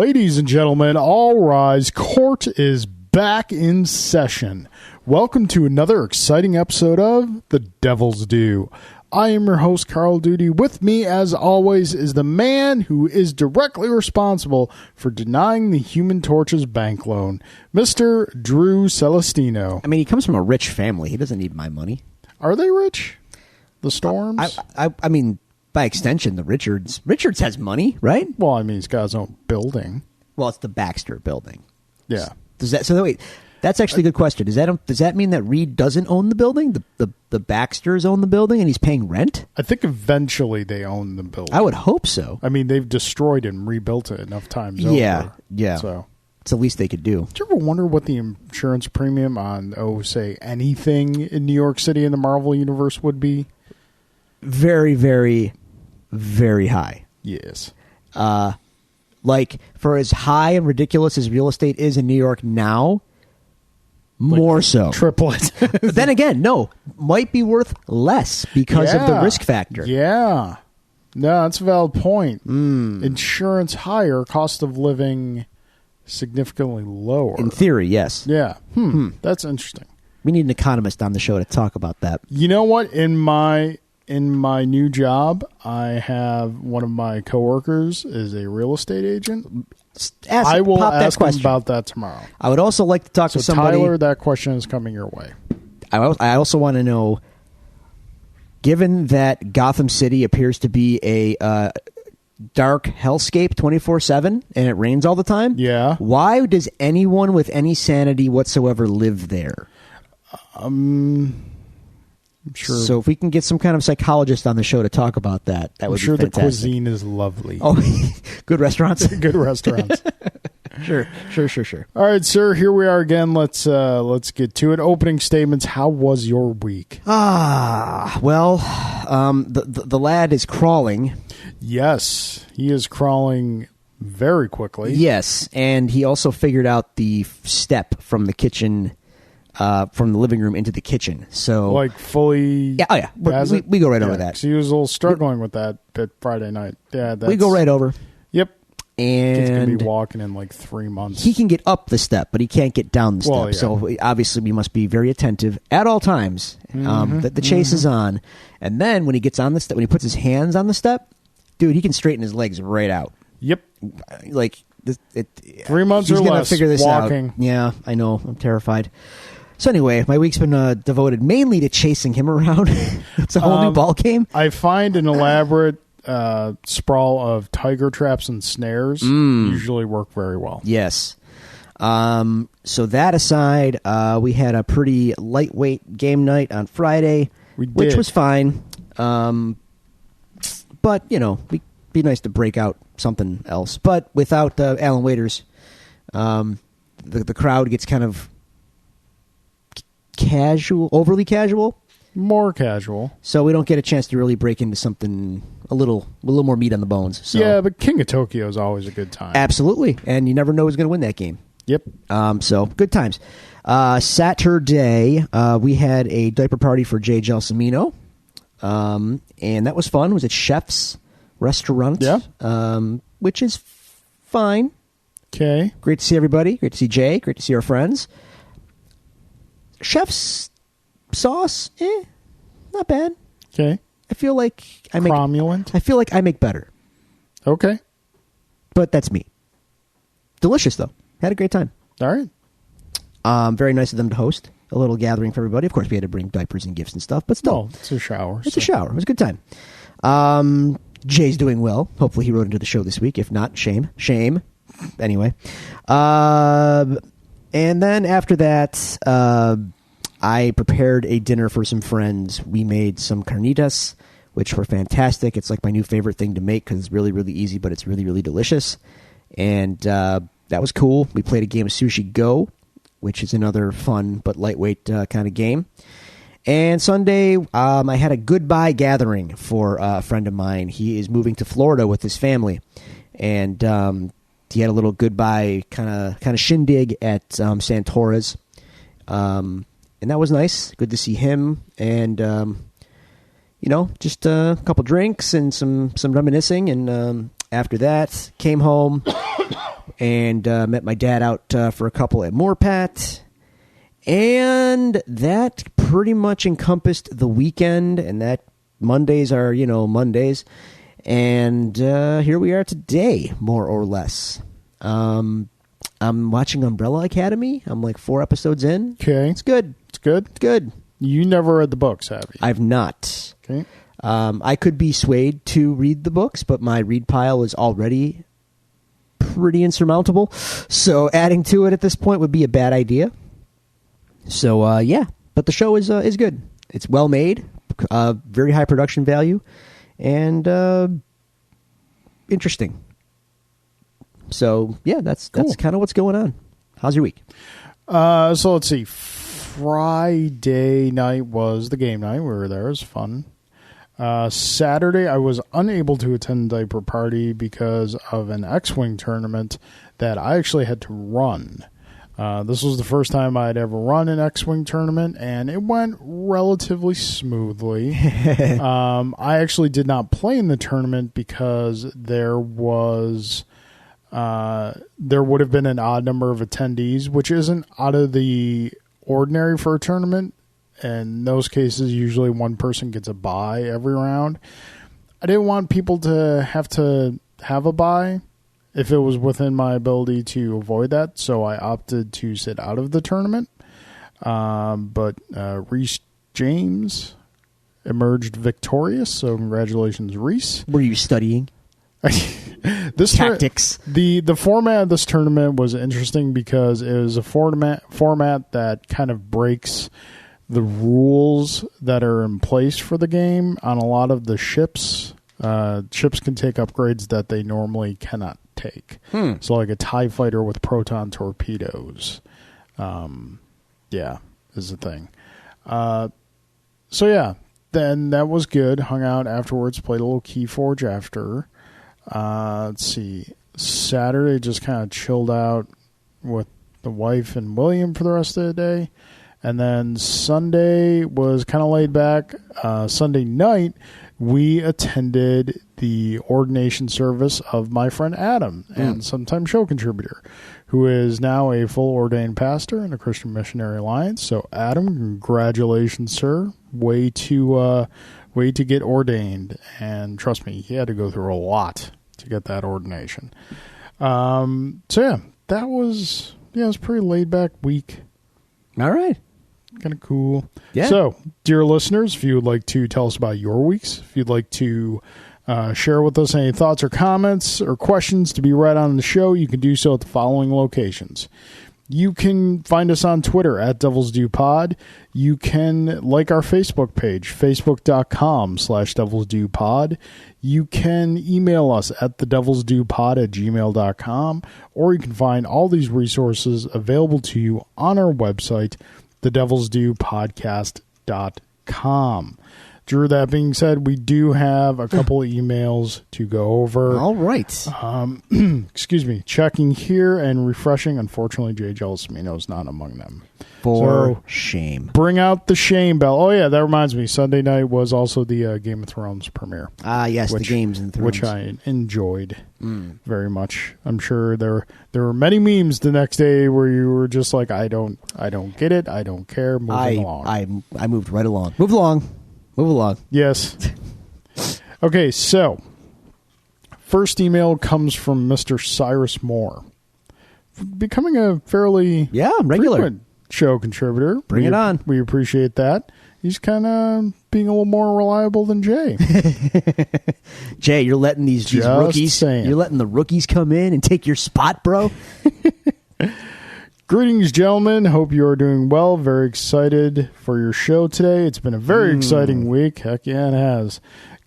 Ladies and gentlemen, all rise. Court is back in session. Welcome to another exciting episode of The Devil's Due. I am your host, Carl Duty. With me, as always, is the man who is directly responsible for denying the Human Torch's bank loan, Mr. Drew Celestino. I mean, he comes from a rich family. He doesn't need my money. Are they rich? The Storms? I mean, by extension, the Richards. Richards has money, right? Well, I mean, he's got his own building. Well, it's the Baxter building. Yeah. Wait, that's actually a good question. Does that mean that Reed doesn't own the building? The Baxters own the building and he's paying rent? I think eventually they own the building. I would hope so. I mean, they've destroyed and rebuilt it enough times Yeah. over. So it's the least they could do. do you ever wonder what the insurance premium on, say, anything in New York City in the Marvel Universe would be? Very, very, very high. Yes. Like, for as high and ridiculous as real estate is in New York now, more so. Triple it. But then again, no, might be worth less because of the risk factor. Yeah. No, that's a valid point. Insurance higher, cost of living significantly lower. In theory, yes. Yeah. That's interesting. We need an economist on the show to talk about that. You know what? In my new job, I have one of my coworkers is a real estate agent. I will ask him about that tomorrow. I would also like to talk to somebody. Tyler, that question is coming your way. I also want to know, given that Gotham City appears to be a dark hellscape 24/7 and it rains all the time, yeah, why does anyone with any sanity whatsoever live there? I'm sure. So if we can get some kind of psychologist on the show to talk about that, would be fantastic. The cuisine is lovely. Oh, good restaurants? Good restaurants. Sure. All right, sir, here we are again. Let's get to it. Opening statements. How was your week? Well, the lad is crawling. Yes, he is crawling very quickly. Yes, and he also figured out the step from the kitchen, from the living room into the kitchen. So, like, fully. Yeah. Oh yeah. We go right over that. So he was a little struggling with that Friday night. Yeah. We go right over. Yep. And he's going to be walking in like 3 months. He can get up the step, but he can't get down the step. Well, yeah. So obviously we must be very attentive at all times that the chase is on. And then when he gets on the step, when he puts his hands on the step, dude, he can straighten his legs right out. Yep. Like 3 months or less. He's going to figure this walking. out. Yeah, I know. I'm terrified. So anyway, my week's been devoted mainly to chasing him around. It's a whole new ball game. I find an elaborate sprawl of tiger traps and snares usually work very well. Yes. So that aside, we had a pretty lightweight game night on Friday, which was fine. But, it'd be nice to break out something else. But without Alan Waiters, the crowd gets kind of overly casual. More casual. So we don't get a chance to really break into something a little more meat on the bones. So. Yeah, but King of Tokyo is always a good time. Absolutely. And you never know who's going to win that game. Yep. So good times. Saturday, we had a diaper party for Jay Gelsomino. And that was fun. It was at Chef's Restaurant. Yeah. Which is fine. Okay. Great to see everybody. Great to see Jay. Great to see our friends. Chef's sauce, not bad. Okay. I feel like I make better. Okay. But that's me. Delicious though. Had a great time. All right. Very nice of them to host a little gathering for everybody. Of course, we had to bring diapers and gifts and stuff, but still, it's a shower. It's a shower. It was a good time. Jay's doing well. Hopefully, he wrote into the show this week. If not, shame. Anyway, and then after that, I prepared a dinner for some friends. We made some carnitas, which were fantastic. It's like my new favorite thing to make because it's really, really easy, but it's really, really delicious. And that was cool. We played a game of Sushi Go, which is another fun but lightweight kind of game. And Sunday, I had a goodbye gathering for a friend of mine. He is moving to Florida with his family. And he had a little goodbye kind of shindig at Santora's. And that was nice. Good to see him. And, just a couple drinks and some reminiscing. And after that, came home, and met my dad out for a couple at Moorpat. And that pretty much encompassed the weekend, and that Mondays are, Mondays. And here we are today, more or less. I'm watching Umbrella Academy. I'm like 4 episodes in. Okay. It's good. It's good? It's good. You never read the books, have you? I've not. Okay. I could be swayed to read the books, but my read pile is already pretty insurmountable. So adding to it at this point would be a bad idea. So, yeah. But the show is good. It's well made, very high production value, and interesting. So, yeah, that's Cool. kind of what's going on. How's your week? So let's see. Friday night was the game night. We were there. It was fun. Saturday, I was unable to attend Diaper Party because of an X-Wing tournament that I actually had to run. This was the first time I'd ever run an X-Wing tournament, and it went relatively smoothly. I actually did not play in the tournament because there would have been an odd number of attendees, which isn't out of the ordinary for a tournament. In those cases, usually one person gets a bye every round. I didn't want people to have a bye if it was within my ability to avoid that, so I opted to sit out of the tournament. But Reese James emerged victorious, so congratulations, Reese. Were you studying? This Tactics. The format of this tournament was interesting because it was a format that kind of breaks the rules that are in place for the game on a lot of the ships. Ships can take upgrades that they normally cannot take. So like a TIE fighter with proton torpedoes. Is the thing. So yeah, then that was good. Hung out afterwards, played a little Keyforge after. Let's see. Saturday just kind of chilled out with the wife and William for the rest of the day. And then Sunday was kind of laid back. Sunday night, we attended the ordination service of my friend Adam, and sometime show contributor, who is now a full ordained pastor in the Christian Missionary Alliance. So, Adam, congratulations, sir. Way to get ordained. And trust me, he had to go through a lot to get that ordination. So, yeah, it was a pretty laid back week. All right. Kind of cool. Yeah. So, dear listeners, if you would like to tell us about your weeks, if you'd like to share with us any thoughts or comments or questions to be read on the show, you can do so at the following locations. You can find us on Twitter at Devils Do Pod. You can like our Facebook page, facebook.com/Devils Do Pod. You can email us at thedevilsdopod@gmail.com, or you can find all these resources available to you on our website, thedevilsdopodcast.com. Drew, that being said, we do have a couple of emails to go over. All right. Excuse me. Checking here and refreshing. Unfortunately, Jay Gelsomino is not among them. For shame. Bring out the shame bell. Oh, yeah, that reminds me. Sunday night was also the Game of Thrones premiere. Ah, yes, the Games and Thrones. Which I enjoyed very much. I'm sure there were many memes the next day where you were just like, I don't get it. I don't care. Moving along. I moved right along. Move along. Yes. Okay, so first email comes from Mr. Cyrus Moore. Becoming a fairly regular frequent show contributor. Bring it on. We appreciate that. He's kind of being a little more reliable than Jay. Jay, you're letting these rookies. Saying. You're letting the rookies come in and take your spot, bro. Greetings, gentlemen. Hope you are doing well. Very excited for your show today. It's been a very exciting week. Heck yeah, it has.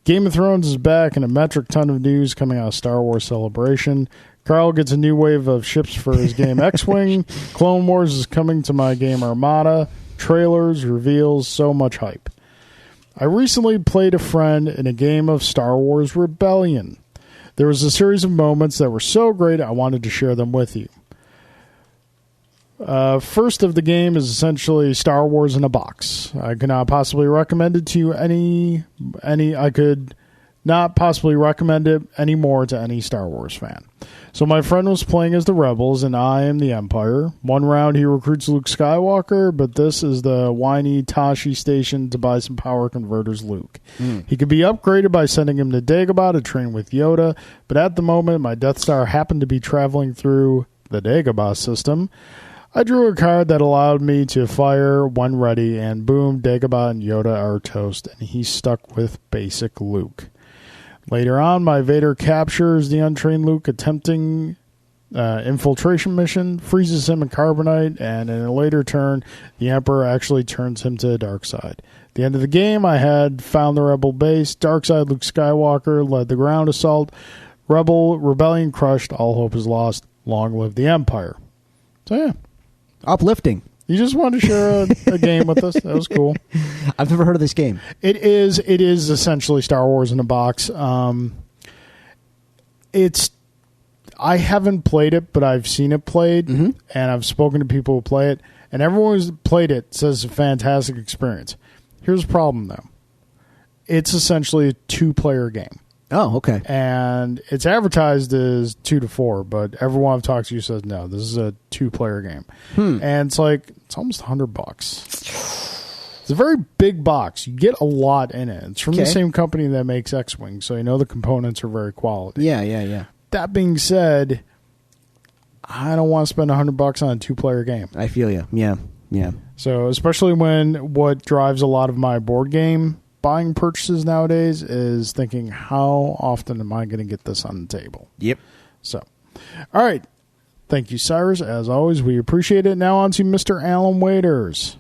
Game of Thrones is back, and a metric ton of news coming out of Star Wars Celebration. Carl gets a new wave of ships for his game X-Wing. Clone Wars is coming to my game Armada. Trailers, reveals, so much hype. I recently played a friend in a game of Star Wars Rebellion. There was a series of moments that were so great I wanted to share them with you. First of the game is essentially Star Wars in a box. I could not possibly recommend it to any. I could not possibly recommend it anymore to any Star Wars fan. So my friend was playing as the Rebels, and I am the Empire. One round he recruits Luke Skywalker, but this is the whiny Tashi station to buy some power converters Luke. He could be upgraded by sending him to Dagobah to train with Yoda, but at the moment my Death Star happened to be traveling through the Dagobah system. I drew a card that allowed me to fire when ready, and boom, Dagobah and Yoda are toast, and he's stuck with basic Luke. Later on, my Vader captures the untrained Luke attempting infiltration mission, freezes him in carbonite, and in a later turn, the Emperor actually turns him to the dark side. At the end of the game, I had found the Rebel base, dark side Luke Skywalker led the ground assault, rebellion crushed, all hope is lost, long live the Empire. So yeah. Uplifting. You just wanted to share a game with us. That was cool. I've never heard of this game. It is essentially Star Wars in a box. I haven't played it, but I've seen it played, and I've spoken to people who play it, and everyone who's played it says it's a fantastic experience. Here's the problem, though. It's essentially a 2-player game. Oh, okay. And it's advertised as 2 to 4, but everyone I've talked to says no, this is a 2-player game. And it's like, it's almost $100. It's a very big box. You get a lot in it. It's from the same company that makes X-Wing, so you know the components are very quality. Yeah. That being said, I don't want to spend $100 on a 2-player game. I feel you. Yeah. So especially when what drives a lot of my board game buying purchases nowadays is thinking, how often am I going to get this on the table? Yep. So, all right. Thank you, Cyrus. As always, we appreciate it. Now on to Mr. Alan Waiters.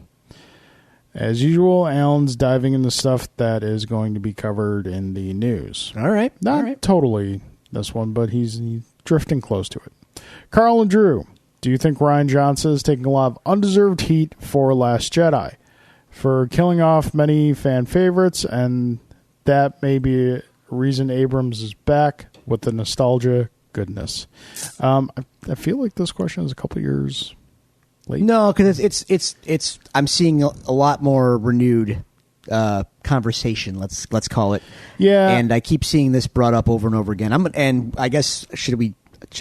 As usual, Alan's diving into stuff that is going to be covered in the news. All right. Not totally this one, but he's drifting close to it. Carl and Drew, do you think Rian Johnson is taking a lot of undeserved heat for Last Jedi? For killing off many fan favorites, and that may be a reason Abrams is back with the nostalgia goodness. I feel like this question is a couple years late. No, because it's I'm seeing a lot more renewed conversation. Let's call it. Yeah, and I keep seeing this brought up over and over again. And I guess should I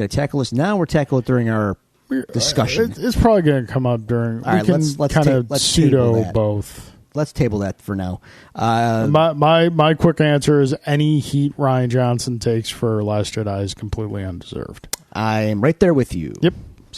tackle this now or tackle it during our discussion? It's probably going to come up during. All right, let's kind of pseudo both. Let's table that for now. My quick answer is any heat Rian Johnson takes for Last Jedi is completely undeserved. I'm right there with you. Yep.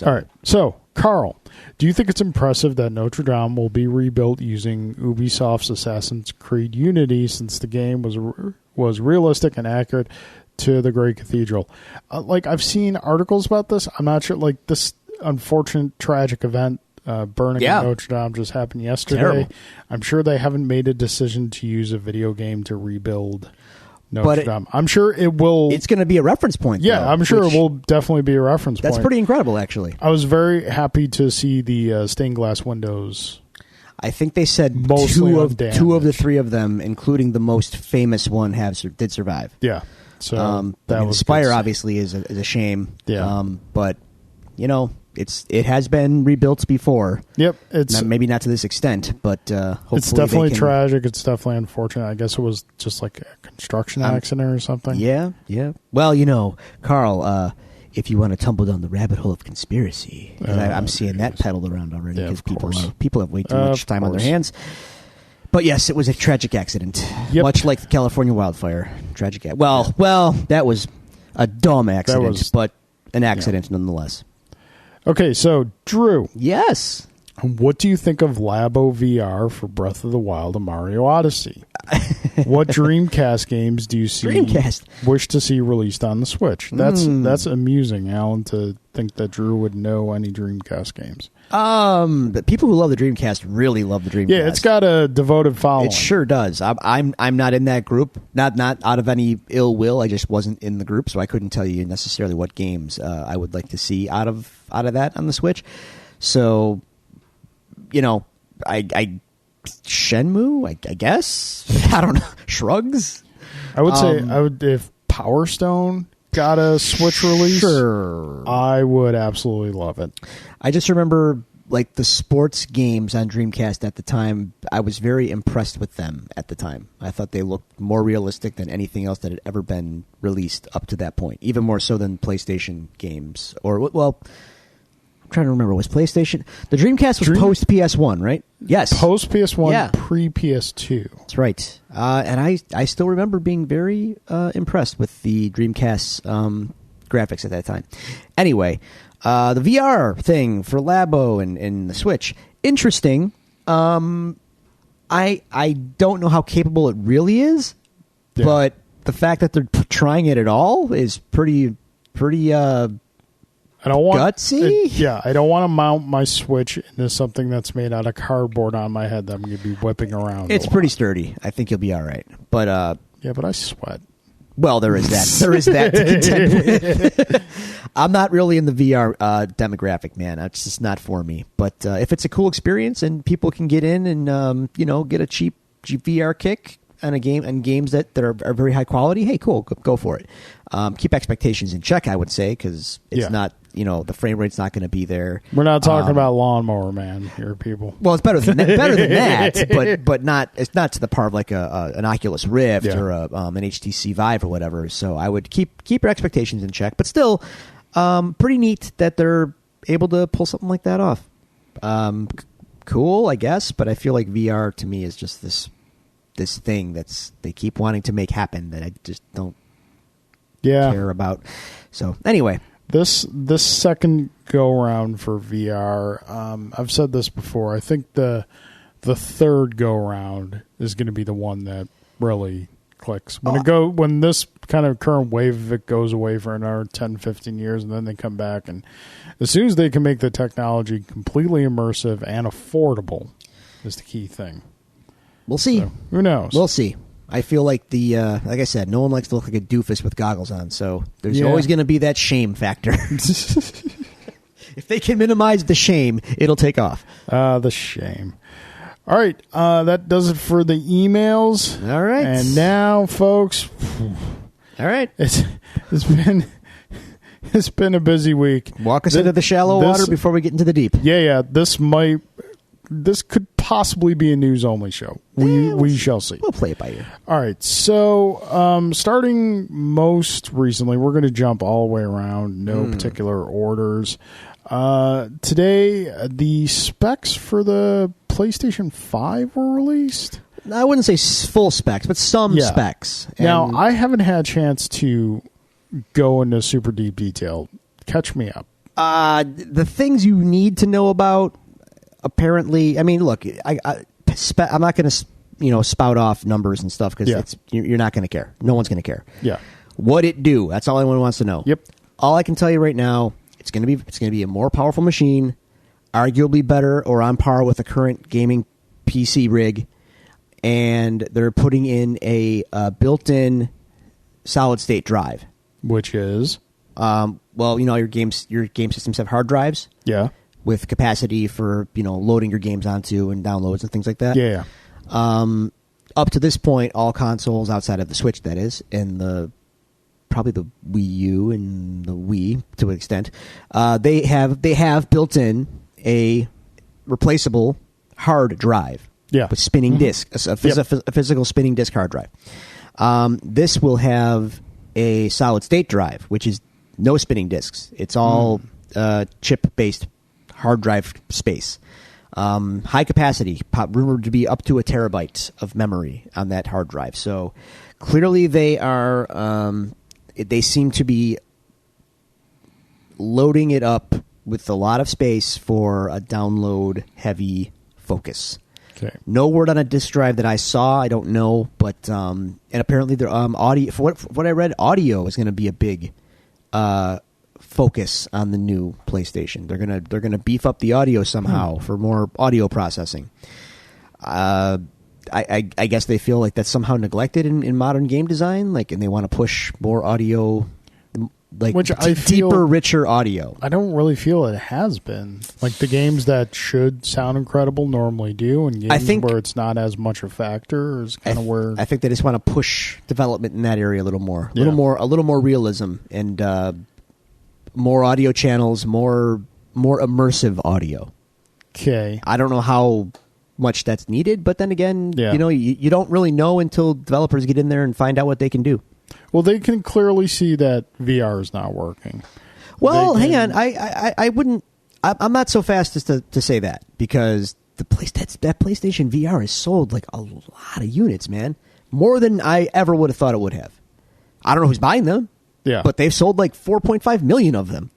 All right. So, Carl, do you think it's impressive that Notre Dame will be rebuilt using Ubisoft's Assassin's Creed Unity, since the game was realistic and accurate to the Great Cathedral? I've seen articles about this. I'm not sure. This unfortunate, tragic event, burning of Notre Dame, just happened yesterday. Terrible. I'm sure they haven't made a decision to use a video game to rebuild Notre Dame. I'm sure it will. It's going to be a reference point. Yeah, though, I'm sure it will definitely be a reference point. That's pretty incredible, actually. I was very happy to see the stained glass windows. I think they said mostly two of the 3 of them, including the most famous one, did survive. Yeah. So the Spire obviously is a shame. Yeah. But it has been rebuilt before. Yep. It's maybe not to this extent, but hopefully it's definitely tragic. It's definitely unfortunate. I guess it was just like a construction accident or something. Yeah. Well, Carl, if you want to tumble down the rabbit hole of conspiracy, I'm seeing that peddled around already because people have way too much time on their hands. But yes, it was a tragic accident, much like the California wildfire. Tragic. Well, that was a dumb accident, but an accident nonetheless. Okay, so Drew. Yes. What do you think of Labo VR for Breath of the Wild and Mario Odyssey? What Dreamcast games do you wish to see released on the Switch? That's amusing, Alan, to think that Drew would know any Dreamcast games. The people who love the Dreamcast really love the Dreamcast. Yeah, it's got a devoted following. It sure does. I'm not in that group. Not out of any ill will. I just wasn't in the group, so I couldn't tell you necessarily what games I would like to see out of that on the Switch. So, I Shenmue, I guess. I don't know. Shrugs. I would say if Power Stone got a Switch release, sure, I would absolutely love it. I just remember like the sports games on Dreamcast at the time, I was very impressed with them at the time. I thought they looked more realistic than anything else that had ever been released up to that point, even more so than PlayStation games. Or, well, I'm trying to remember, was PlayStation... The Dreamcast was post PS1, right? Yes. Post PS1, pre PS2. That's right. And I still remember being very impressed with the Dreamcast's graphics at that time. Anyway... the VR thing for Labo and the Switch, interesting. I don't know how capable it really is, but the fact that they're trying it at all is pretty I don't want, gutsy. I don't want to mount my Switch into something that's made out of cardboard on my head that I'm going to be whipping around. It's pretty sturdy. I think you'll be all right. But yeah, but I sweat. Well, there is that. There is that to contend with. I'm not really in the VR demographic, man. It's just not for me. But if it's a cool experience and people can get in and get a cheap VR kick on a game and games that are very high quality, hey, cool, go for it. Keep expectations in check, I would say, because it's not. The frame rate's not going to be there. We're not talking about Lawnmower Man here, people. Well, it's better than that, but not. It's not to the par of like an Oculus Rift or an HTC Vive or whatever. So I would keep your expectations in check, but still, pretty neat that they're able to pull something like that off. Cool, I guess, but I feel like VR to me is just this thing they keep wanting to make happen that I just don't care about. So anyway. This second go around for VR, I've said this before. I think the third go around is going to be the one that really clicks. When this kind of current wave of it goes away for another 10, 15 years, and then they come back, and as soon as they can make the technology completely immersive and affordable, is the key thing. We'll see. So, who knows? We'll see. I feel like like I said, no one likes to look like a doofus with goggles on, so there's always going to be that shame factor. If they can minimize the shame, it'll take off. The shame. All right, that does it for the emails. All right. And now, folks, all right, it's been a busy week. Walk us into the shallow water before we get into the deep. Yeah, this could possibly be a news-only show. We shall see. We'll play it by ear. All right. So, starting most recently, we're going to jump all the way around. No particular orders. Today, the specs for the PlayStation 5 were released. I wouldn't say full specs, but some specs. Now, I haven't had a chance to go into super deep detail. Catch me up. The things you need to know about... Apparently, I mean, look, I'm not going to, spout off numbers and stuff because you're not going to care. No one's going to care. Yeah. What it do? That's all anyone wants to know. Yep. All I can tell you right now, it's going to be a more powerful machine, arguably better or on par with a current gaming PC rig, and they're putting in a built-in solid state drive, which is your game systems have hard drives. Yeah. With capacity for, loading your games onto and downloads and things like that. Yeah. Up to this point, all consoles outside of the Switch, that is, and probably the Wii U and the Wii to an extent, they have built in a replaceable hard drive. Yeah. With spinning disc, a physical spinning disc hard drive. This will have a solid state drive, which is no spinning discs. It's all chip based hard drive space. High capacity, rumored to be up to 1 terabyte of memory on that hard drive. So clearly they seem to be loading it up with a lot of space for a download heavy focus. Okay. No word on a disk drive that I saw. I don't know, but and apparently their audio. For what I read, audio is going to be a big focus on the new PlayStation. They're gonna beef up the audio somehow for more audio processing. I guess they feel like that's somehow neglected in modern game design, and they want to push more audio, deeper, richer audio. I don't really feel it has been. Like the games that should sound incredible normally do, and games where it's not as much a factor is kind of where I think they just want to push development in that area a little more, a little more realism and more audio channels, more immersive audio. Okay. I don't know how much that's needed, but then again, Yeah. you don't really know until developers get in there and find out what they can do. Well, they can clearly see that VR is not working. Well, They hang can- on. I wouldn't. I'm not so fast as to say that, because that PlayStation VR has sold like a lot of units, man. More than I ever would have thought it would have. I don't know who's buying them. Yeah. But they've sold like 4.5 million of them.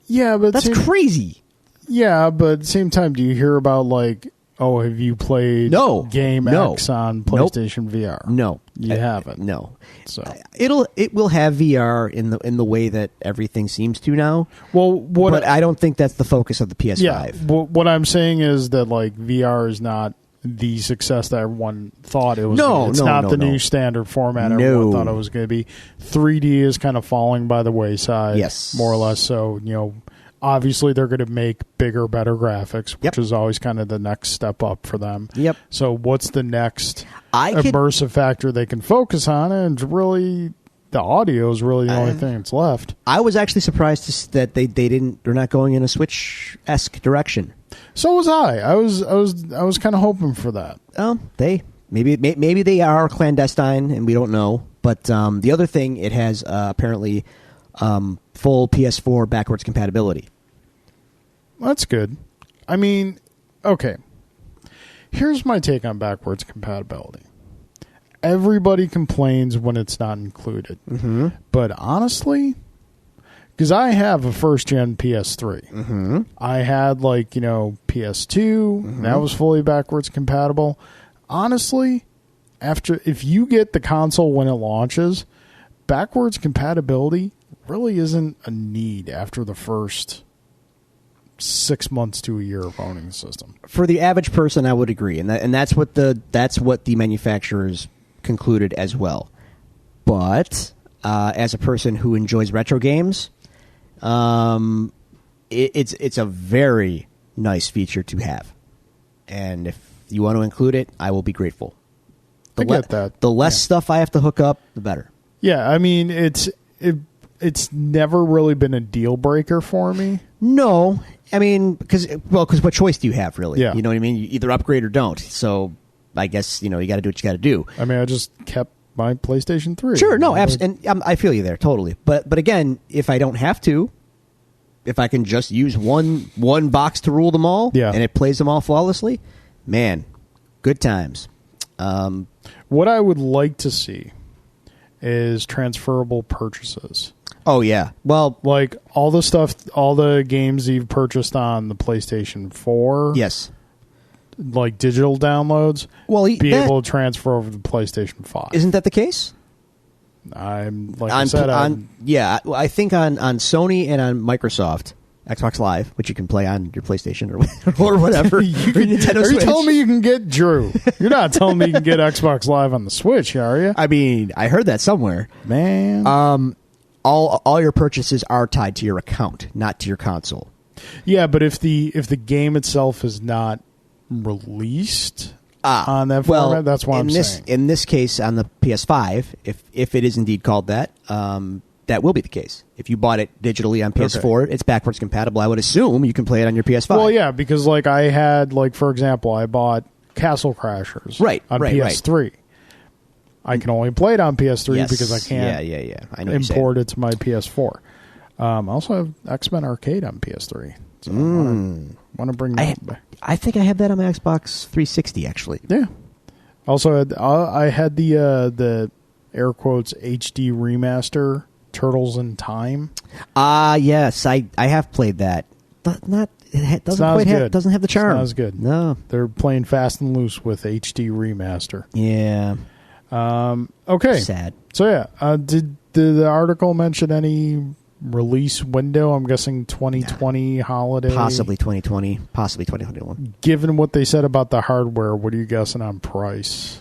Yeah, but That's crazy. Yeah, but at the same time, do you hear about like, oh, have you played No. Game No. X on Nope. PlayStation VR? No, You haven't. No. So, It will have VR in the way that everything seems to now. well, what? But I don't think that's the focus of the PS5. Yeah, what I'm saying is that like VR is not the success that everyone thought it was. No, it's no, not no, the no. new standard format No. everyone thought it was going to be. 3D is kind of falling by the wayside. Yes. more or less. So obviously they're going to make bigger, better graphics, which Yep. is always kind of the next step up for them. Yep. So what's the next I could- immersive factor they can focus on? And really, the audio is really the only thing that's left. I was actually surprised that they're not going in a Switch-esque direction. So was I. I was kind of hoping for that. Maybe they are clandestine and we don't know. But the other thing, it has apparently full PS4 backwards compatibility. That's good. I mean, okay. Here's my take on backwards compatibility. Everybody complains when it's not included. Mm-hmm. But honestly, because I have a first-gen PS3. Mm-hmm. I had, PS2. That was fully backwards compatible. Honestly, if you get the console when it launches, backwards compatibility really isn't a need after the first 6 months to a year of owning the system. For the average person, I would agree, and that's what the manufacturers concluded as well. But as a person who enjoys retro games, it's a very nice feature to have, and if you want to include it, I will be grateful. I get that. The less stuff I have to hook up, the better. Yeah, I mean it's never really been a deal breaker for me. No, I mean because what choice do you have really? Yeah. You know what I mean. You either upgrade or don't. So I guess you got to do what you got to do. I mean, I just kept my PlayStation 3. Sure, no, absolutely, and I feel you there totally. But again, if I don't have to, if I can just use one box to rule them all, Yeah. and it plays them all flawlessly, man, good times. What I would like to see is transferable purchases. Oh yeah, well, Like all the games you've purchased on the PlayStation 4, yes. like digital downloads, Well, be able to transfer over to the PlayStation 5. Isn't that the case? I'm like I said, I think on Sony and on Microsoft Xbox Live, which you can play on your PlayStation or whatever. Or Nintendo Are you Switch. telling me you can get Drew? You're not telling me you can get Xbox Live on the Switch, are you? I mean, I heard that somewhere. Man. All your purchases are tied to your account, not to your console. Yeah, but if the game itself is not released on that format, that's what I'm saying. In this case, on the PS5, if it is indeed called that, that will be the case. If you bought it digitally on PS4, it's backwards compatible. I would assume you can play it on your PS5. Well, yeah, because I had for example, I bought Castle Crashers on PS3. I can only play it on PS3 Yes. because I can't Yeah. I know import it to my PS4. I also have X-Men Arcade on PS3. So I want to bring that back. I think I have that on my Xbox 360, actually. Yeah. Also, I had the air quotes HD remaster Turtles in Time. Yes, I have played that. It not as good. doesn't have the charm. It's not as good. No. They're playing fast and loose with HD remaster. Yeah. Okay. Sad. So yeah, did the article mention any release window? I'm guessing 2020 holiday. Possibly 2020, possibly 2021. Given what they said about the hardware, what are you guessing on price?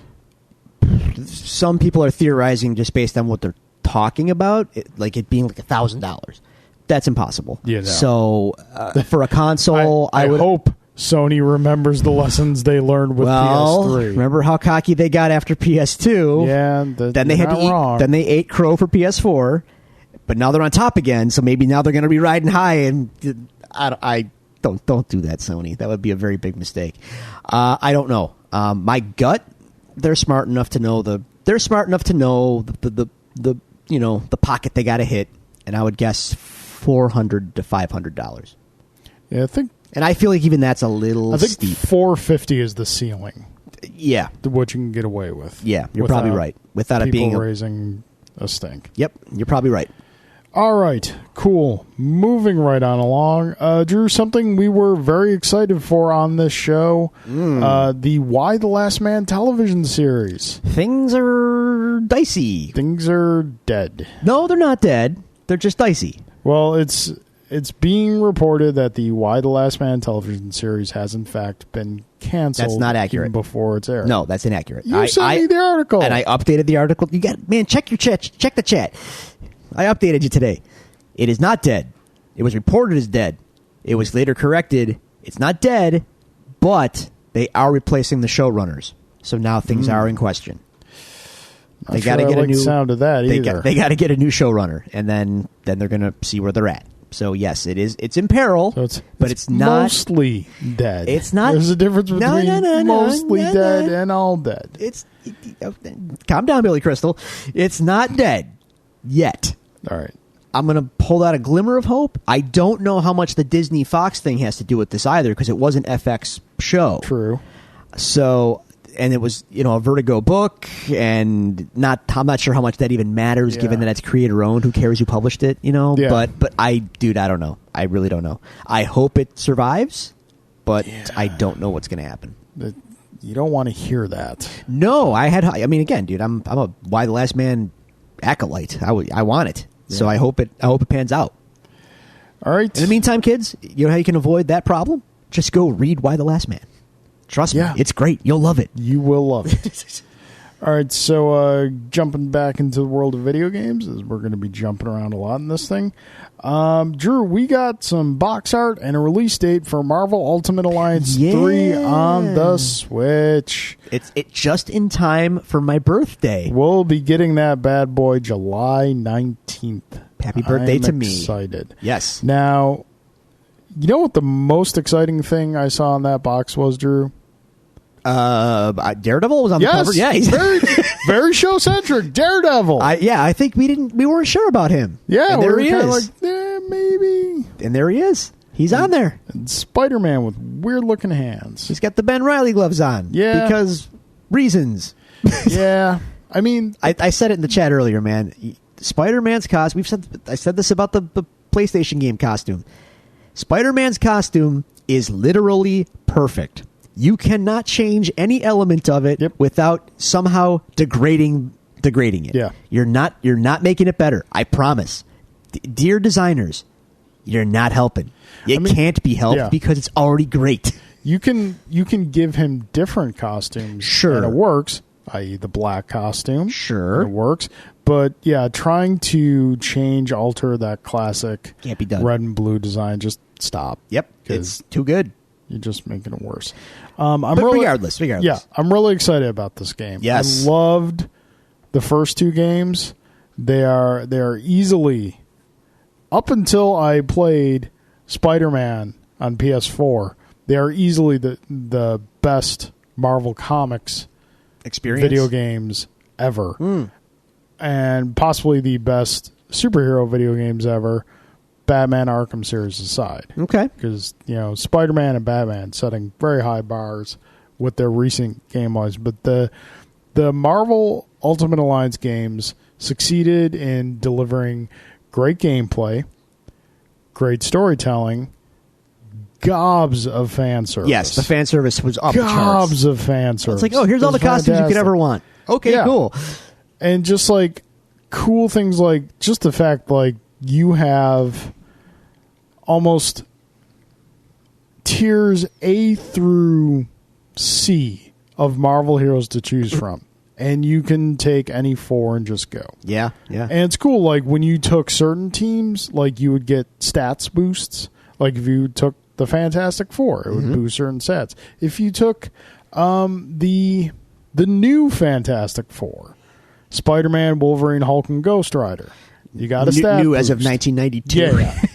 Some people are theorizing just based on what they're talking about, it being like $1,000. That's impossible. Yeah. No. So for a console, I would hope Sony remembers the lessons they learned with PS3. Remember how cocky they got after PS2? Yeah. Then they had to eat. Wrong. Then they ate crow for PS4, but now they're on top again. So maybe now they're going to be riding high. And Don't do that, Sony. That would be a very big mistake. I don't know. My gut, they're smart enough to know the the pocket they got to hit, and I would guess $400 to $500. Yeah, And I feel like even that's a little I think steep. $450 is the ceiling. Yeah, What you can get away with. yeah, you're probably right. Without it being raising a stink. Yep, you're probably right. All right, cool. Moving right on along. Drew, something we were very excited for on this show, the Why the Last Man television series. Things are dicey. Things are dead. No, they're not dead. They're just dicey. Well, it's being reported that the Why the Last Man television series has in fact been canceled. That's not accurate. Even before it's aired. No, that's inaccurate. You sent me the article. And I updated the article. Check your chat. Check the chat. I updated you today. It is not dead. It was reported as dead. It was later corrected. It's not dead, but they are replacing the showrunners. So now things are in question. They got to get a new sound of that either. They got to get a new showrunner, and then they're going to see where they're at. So yes, it's in peril, but it's not mostly dead. It's not. There's a difference between mostly dead and all dead. Calm down, Billy Crystal. It's not dead yet. All right. I'm going to hold out a glimmer of hope. I don't know how much the Disney Fox thing has to do with this either, because it was an FX show. True. So, and it was, a Vertigo book, and I'm not sure how much that even matters, given that it's creator owned. Who cares who published it? Yeah. But I don't know. I really don't know. I hope it survives, but I don't know what's going to happen. You don't want to hear that. No, again, dude, I'm a Why the Last Man acolyte. I want it. So I hope it pans out. All right. In the meantime, kids, you know how you can avoid that problem? Just go read Why the Last Man. Trust me, it's great. You'll love it. You will love it. All right, so jumping back into the world of video games, as we're going to be jumping around a lot in this thing. Drew, we got some box art and a release date for Marvel Ultimate Alliance 3 on the Switch. It's just in time for my birthday. We'll be getting that bad boy July 19th. Happy birthday to me. I'm excited. Yes. Now, you know what the most exciting thing I saw in that box was, Drew? Daredevil was on the cover. Yeah, he's very, very show centric. Daredevil. I think we weren't sure about him. Yeah, and there he is. Like, maybe. And there he is. He's on there. And Spider-Man with weird looking hands. He's got the Ben Reilly gloves on. Yeah, because reasons. Yeah, I mean, I said it in the chat earlier, man. Spider-Man's costume. I said this about the PlayStation game costume. Spider-Man's costume is literally perfect. You cannot change any element of it without somehow degrading it. Yeah. You're not making it better. I promise. Dear designers, you're not helping. It can't be helped because it's already great. You can give him different costumes. Sure. And it works, i.e. the black costume. Sure. And it works. But yeah, trying to alter that classic can't be done. Red and blue design, just stop. Yep. It's too good. You're just making it worse. Regardless. Yeah, I'm really excited about this game. Yes. I loved the first two games. They are easily, up until I played Spider-Man on PS4, they are easily the best Marvel Comics experience video games ever. And possibly the best superhero video games ever. Batman Arkham series aside. Okay. Because, Spider-Man and Batman setting very high bars with their recent game-wise. But the Marvel Ultimate Alliance games succeeded in delivering great gameplay, great storytelling, gobs of fan service. Yes, the fan service was up the charts. Gobs of fan service. It's like, here's all the costumes you could ever want. Okay, cool. And just like cool things like just the fact like you have almost tiers A through C of Marvel heroes to choose from. And you can take any four and just go. Yeah, yeah. And it's cool, like, when you took certain teams, like, you would get stats boosts. Like, if you took the Fantastic Four, it would boost certain stats. If you took the new Fantastic Four, Spider-Man, Wolverine, Hulk, and Ghost Rider, you got a stat new boost. as of 1992. Yeah.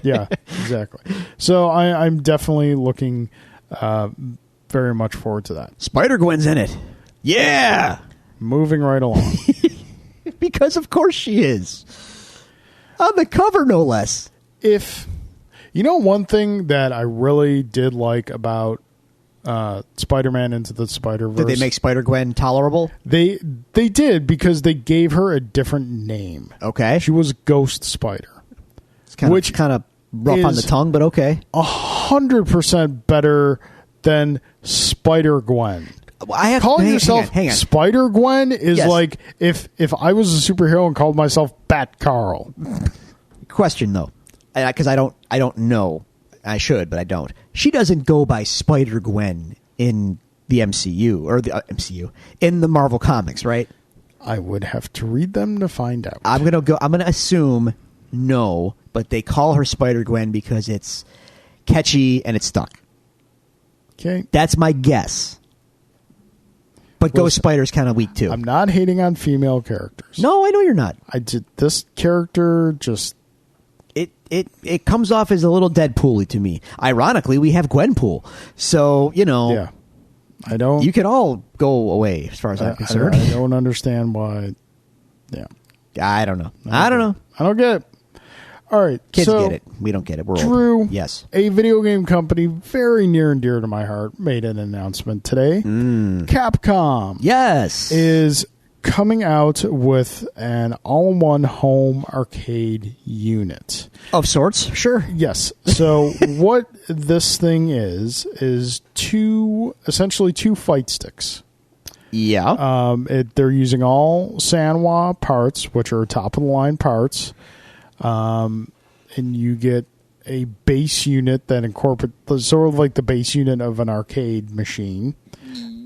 Yeah, exactly. So I'm definitely looking very much forward to that. Spider-Gwen's in it. Yeah! Moving right along. Because of course she is. On the cover, no less. If you know one thing that I really did like about Spider-Man Into the Spider-Verse. Did they make Spider-Gwen tolerable? They did, because they gave her a different name. Okay. She was Ghost Spider. It's kind which of rough on the tongue, but okay. 100% better than Spider-Gwen. I have Calling hang yourself on. Spider-Gwen is Yes. like if I was a superhero and called myself Bat Carl. Question though, because I don't know. I should, but I don't. She doesn't go by Spider-Gwen in the MCU or the MCU in the Marvel comics, right? I would have to read them to find out. I'm gonna assume no, but they call her Spider-Gwen because it's catchy and it's stuck. Okay. That's my guess. But Ghost Spider's kind of weak too. I'm not hating on female characters. No, I know you're not. I did this character just It comes off as a little Deadpool-y to me. Ironically, we have Gwenpool, so yeah. I don't. you could all go away as far as I'm concerned. I don't understand why. Yeah. I don't know. I don't know. I don't get it. All right. Kids so, get it. We don't get it. We're Drew, old. Yes. a video game company very near and dear to my heart made an announcement today. Capcom Yes. is coming out with an all-in-one home arcade unit. Of sorts. Sure. Yes. So what this thing is essentially two fight sticks. Yeah. They're using all Sanwa parts, which are top-of-the-line parts. And you get a base unit that incorporates sort of like the base unit of an arcade machine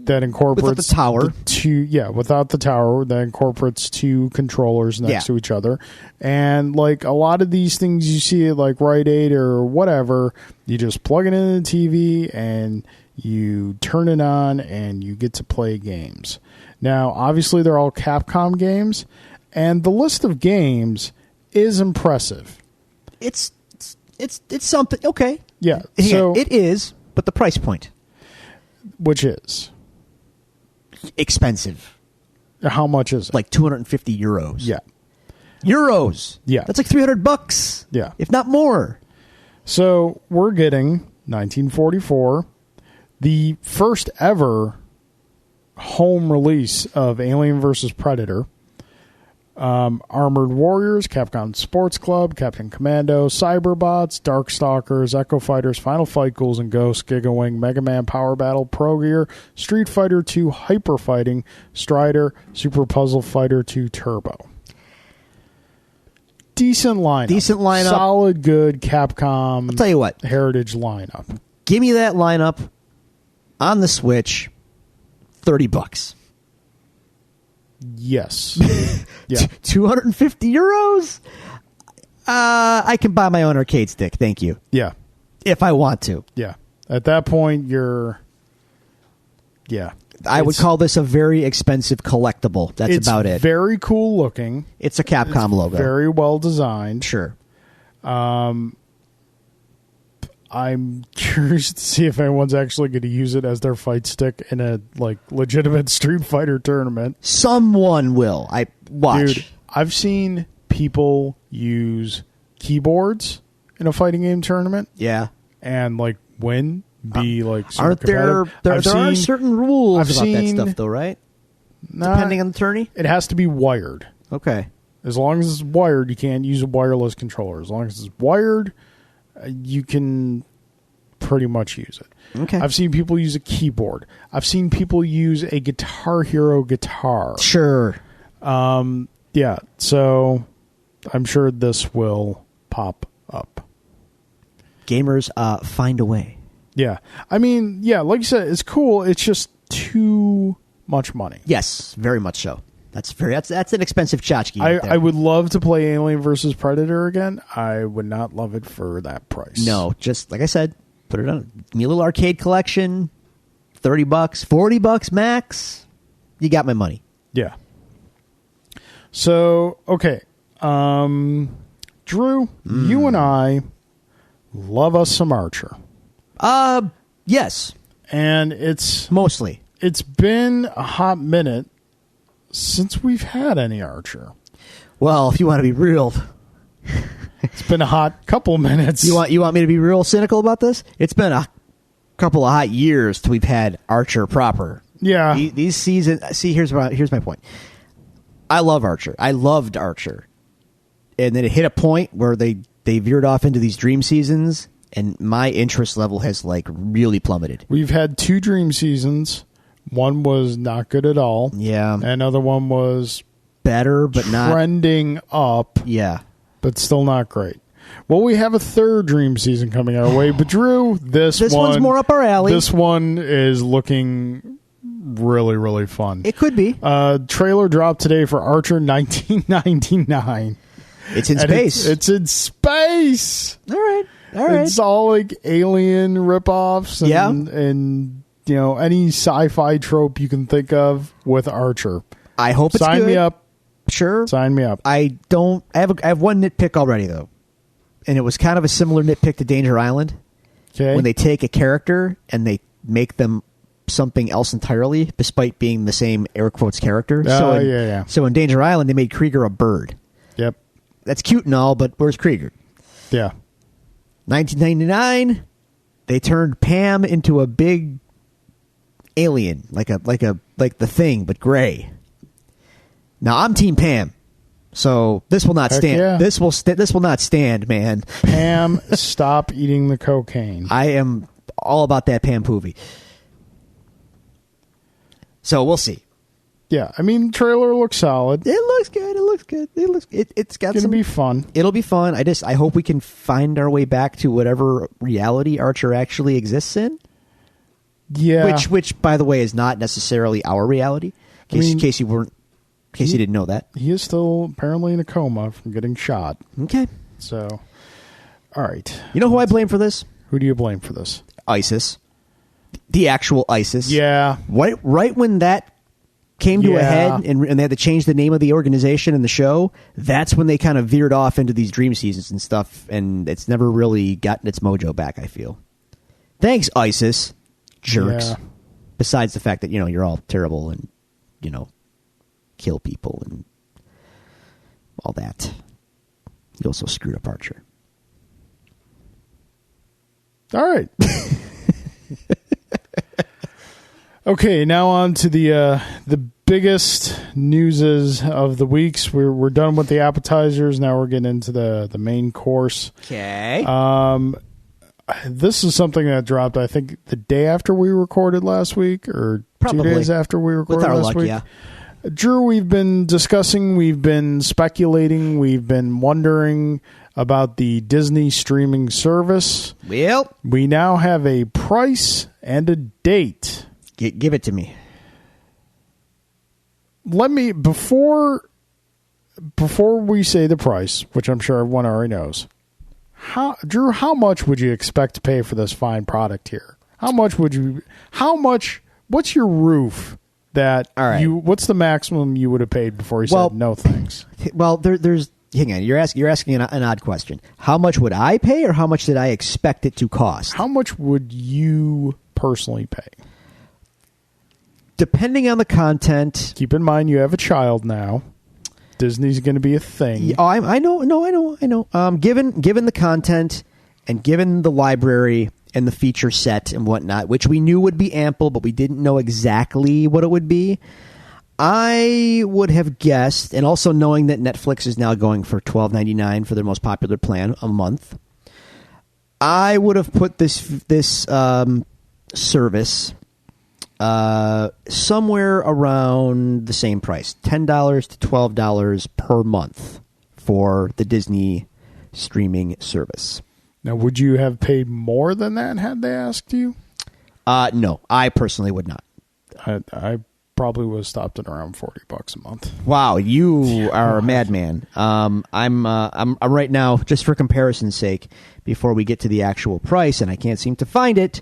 that incorporates Without the tower. without the tower, that incorporates two controllers next Yeah. to each other. And like a lot of these things you see at like Rite Aid or whatever, you just plug it into the TV and you turn it on and you get to play games. Now, obviously they're all Capcom games, and the list of games is impressive. It's something. Okay. Yeah. Hang So on. It is, but the price point which is expensive. how much is it? Like 250 euros. Yeah. Euros. Yeah. That's like $300. Yeah. If not more. So we're getting 1944, the first ever home release of Alien vs. Predator, Armored Warriors, Capcom Sports Club, Captain Commando, Cyberbots, Darkstalkers, Echo Fighters, Final Fight Ghouls and Ghosts, Giga Wing, Mega Man Power Battle, Pro Gear, Street Fighter 2 Hyper Fighting, Strider, Super Puzzle Fighter 2 Turbo. Decent lineup. Solid, good Capcom I'll tell you what. heritage lineup. Give me that lineup on the Switch. $30. Yes. Yeah. 250 euros? I can buy my own arcade stick. Thank you. Yeah. If I want to. Yeah. At that point, you're... Yeah. I would call this a very expensive collectible. That's It's about it. very cool looking. It's a Capcom logo. Very well designed. Sure. I'm curious to see if anyone's actually going to use it as their fight stick in a like legitimate Street Fighter tournament. Someone will. I watch. Dude, I've seen people use keyboards in a fighting game tournament Yeah. and like win, be like super Aren't there competitive. there, I've there are seen- certain rules I've about that seen- stuff though, right? Nah, Depending on the tourney? it has to be wired. Okay. As long as it's wired, you can't use a wireless controller. As long as it's wired, you can pretty much use it. Okay. I've seen people use a keyboard. I've seen people use a Guitar Hero guitar. Sure. Yeah, so I'm sure this will pop up. Gamers find a way. Yeah. I mean, yeah, like you said, it's cool. It's just too much money. Yes, very much so. That's an expensive tchotchke. right there. I would love to play Alien vs. Predator again. I would not love it for that price. No, just like I said, put it on. Give me a little arcade collection. $30, $40 max. You got my money. Yeah. So, okay. Drew, you and I love us some Archer. Yes, And it's mostly. been a hot minute since we've had any Archer. Well, if you want to be real, It's been a hot couple minutes. you want me to be real cynical about this? It's been a couple of hot years till we've had Archer proper. Yeah. These seasons. See, here's my point. I love Archer. I loved Archer, and then it hit a point where they veered off into these dream seasons, and my interest level has like really plummeted. We've had 2 dream seasons. One was not good at all. Yeah, Another one was better, but not. trending up, Yeah. but still not great. Well, we have a 3rd dream season coming our way, but Drew, this one's more up our alley. This one is looking really, really fun. It could be. Trailer dropped today for Archer 1999. It's in And space. It's in space. All right. It's all like alien ripoffs and, Yeah. and you know, any sci-fi trope you can think of with Archer. I hope it's Sign good. me up. Sure. Sign me up. I have one nitpick already though, and it was kind of a similar nitpick to Danger Island. Okay. When they take a character and they make them something else entirely, despite being the same air quotes character. Yeah. So in Danger Island, they made Krieger a bird. Yep. That's cute and all, but where's Krieger? Yeah. 1999, they turned Pam into a big alien, like the Thing, but gray. Now I'm Team Pam, so this will not Heck stand. yeah. This will not stand, man. Pam, stop eating the cocaine. I am all about that Pam Poovy. So we'll see. Yeah, I mean, trailer looks solid. It looks good. It's got It's some. gonna be fun. It'll be fun. I hope we can find our way back to whatever reality Archer actually exists in. Yeah. Which by the way is not necessarily our reality. In case you didn't know that. He is still apparently in a coma from getting shot. Okay. So, all right. You know who I blame for this? Who do you blame for this? ISIS. The actual ISIS. Yeah. Right when that came to a Yeah. head and they had to change the name of the organization and the show, that's when they kind of veered off into these dream seasons and stuff, and it's never really gotten its mojo back, I feel. Thanks, ISIS. Jerks. Yeah. Besides the fact that, you're all terrible and, kill people and all that. You also screwed up Archer. All right. Okay, now on to the biggest newses of the weeks. We're done with the appetizers. Now we're getting into the main course. Okay. This is something that dropped, I think, the day after we recorded last week, or Probably. 2 days after we recorded With our last luck, week. yeah. Drew, we've been discussing, we've been speculating, we've been wondering about the Disney streaming service. Well, We now have a price and a date. give it to me. Let me, before we say the price, which I'm sure everyone already knows, Drew, how much would you expect to pay for this fine product here? What's your roof that All right. what's the maximum you would have paid before you Well, said no thanks? Well, there's. Hang on, you're asking an odd question. How much would I pay, or how much did I expect it to cost? How much would you personally pay? Depending on the content. Keep in mind you have a child now. Disney's going to be a thing. Oh, I know. Given the content and given the library and the feature set and whatnot, which we knew would be ample, but we didn't know exactly what it would be, I would have guessed, and also knowing that Netflix is now going for $12.99 for their most popular plan a month, I would have put this service somewhere around the same price, $10 to $12 per month for the Disney streaming service. Now, would you have paid more than that had they asked you? No, I personally would not. I probably would have stopped at around $40 a month. Wow, you are a madman. I'm right now, just for comparison's sake, before we get to the actual price, and I can't seem to find it.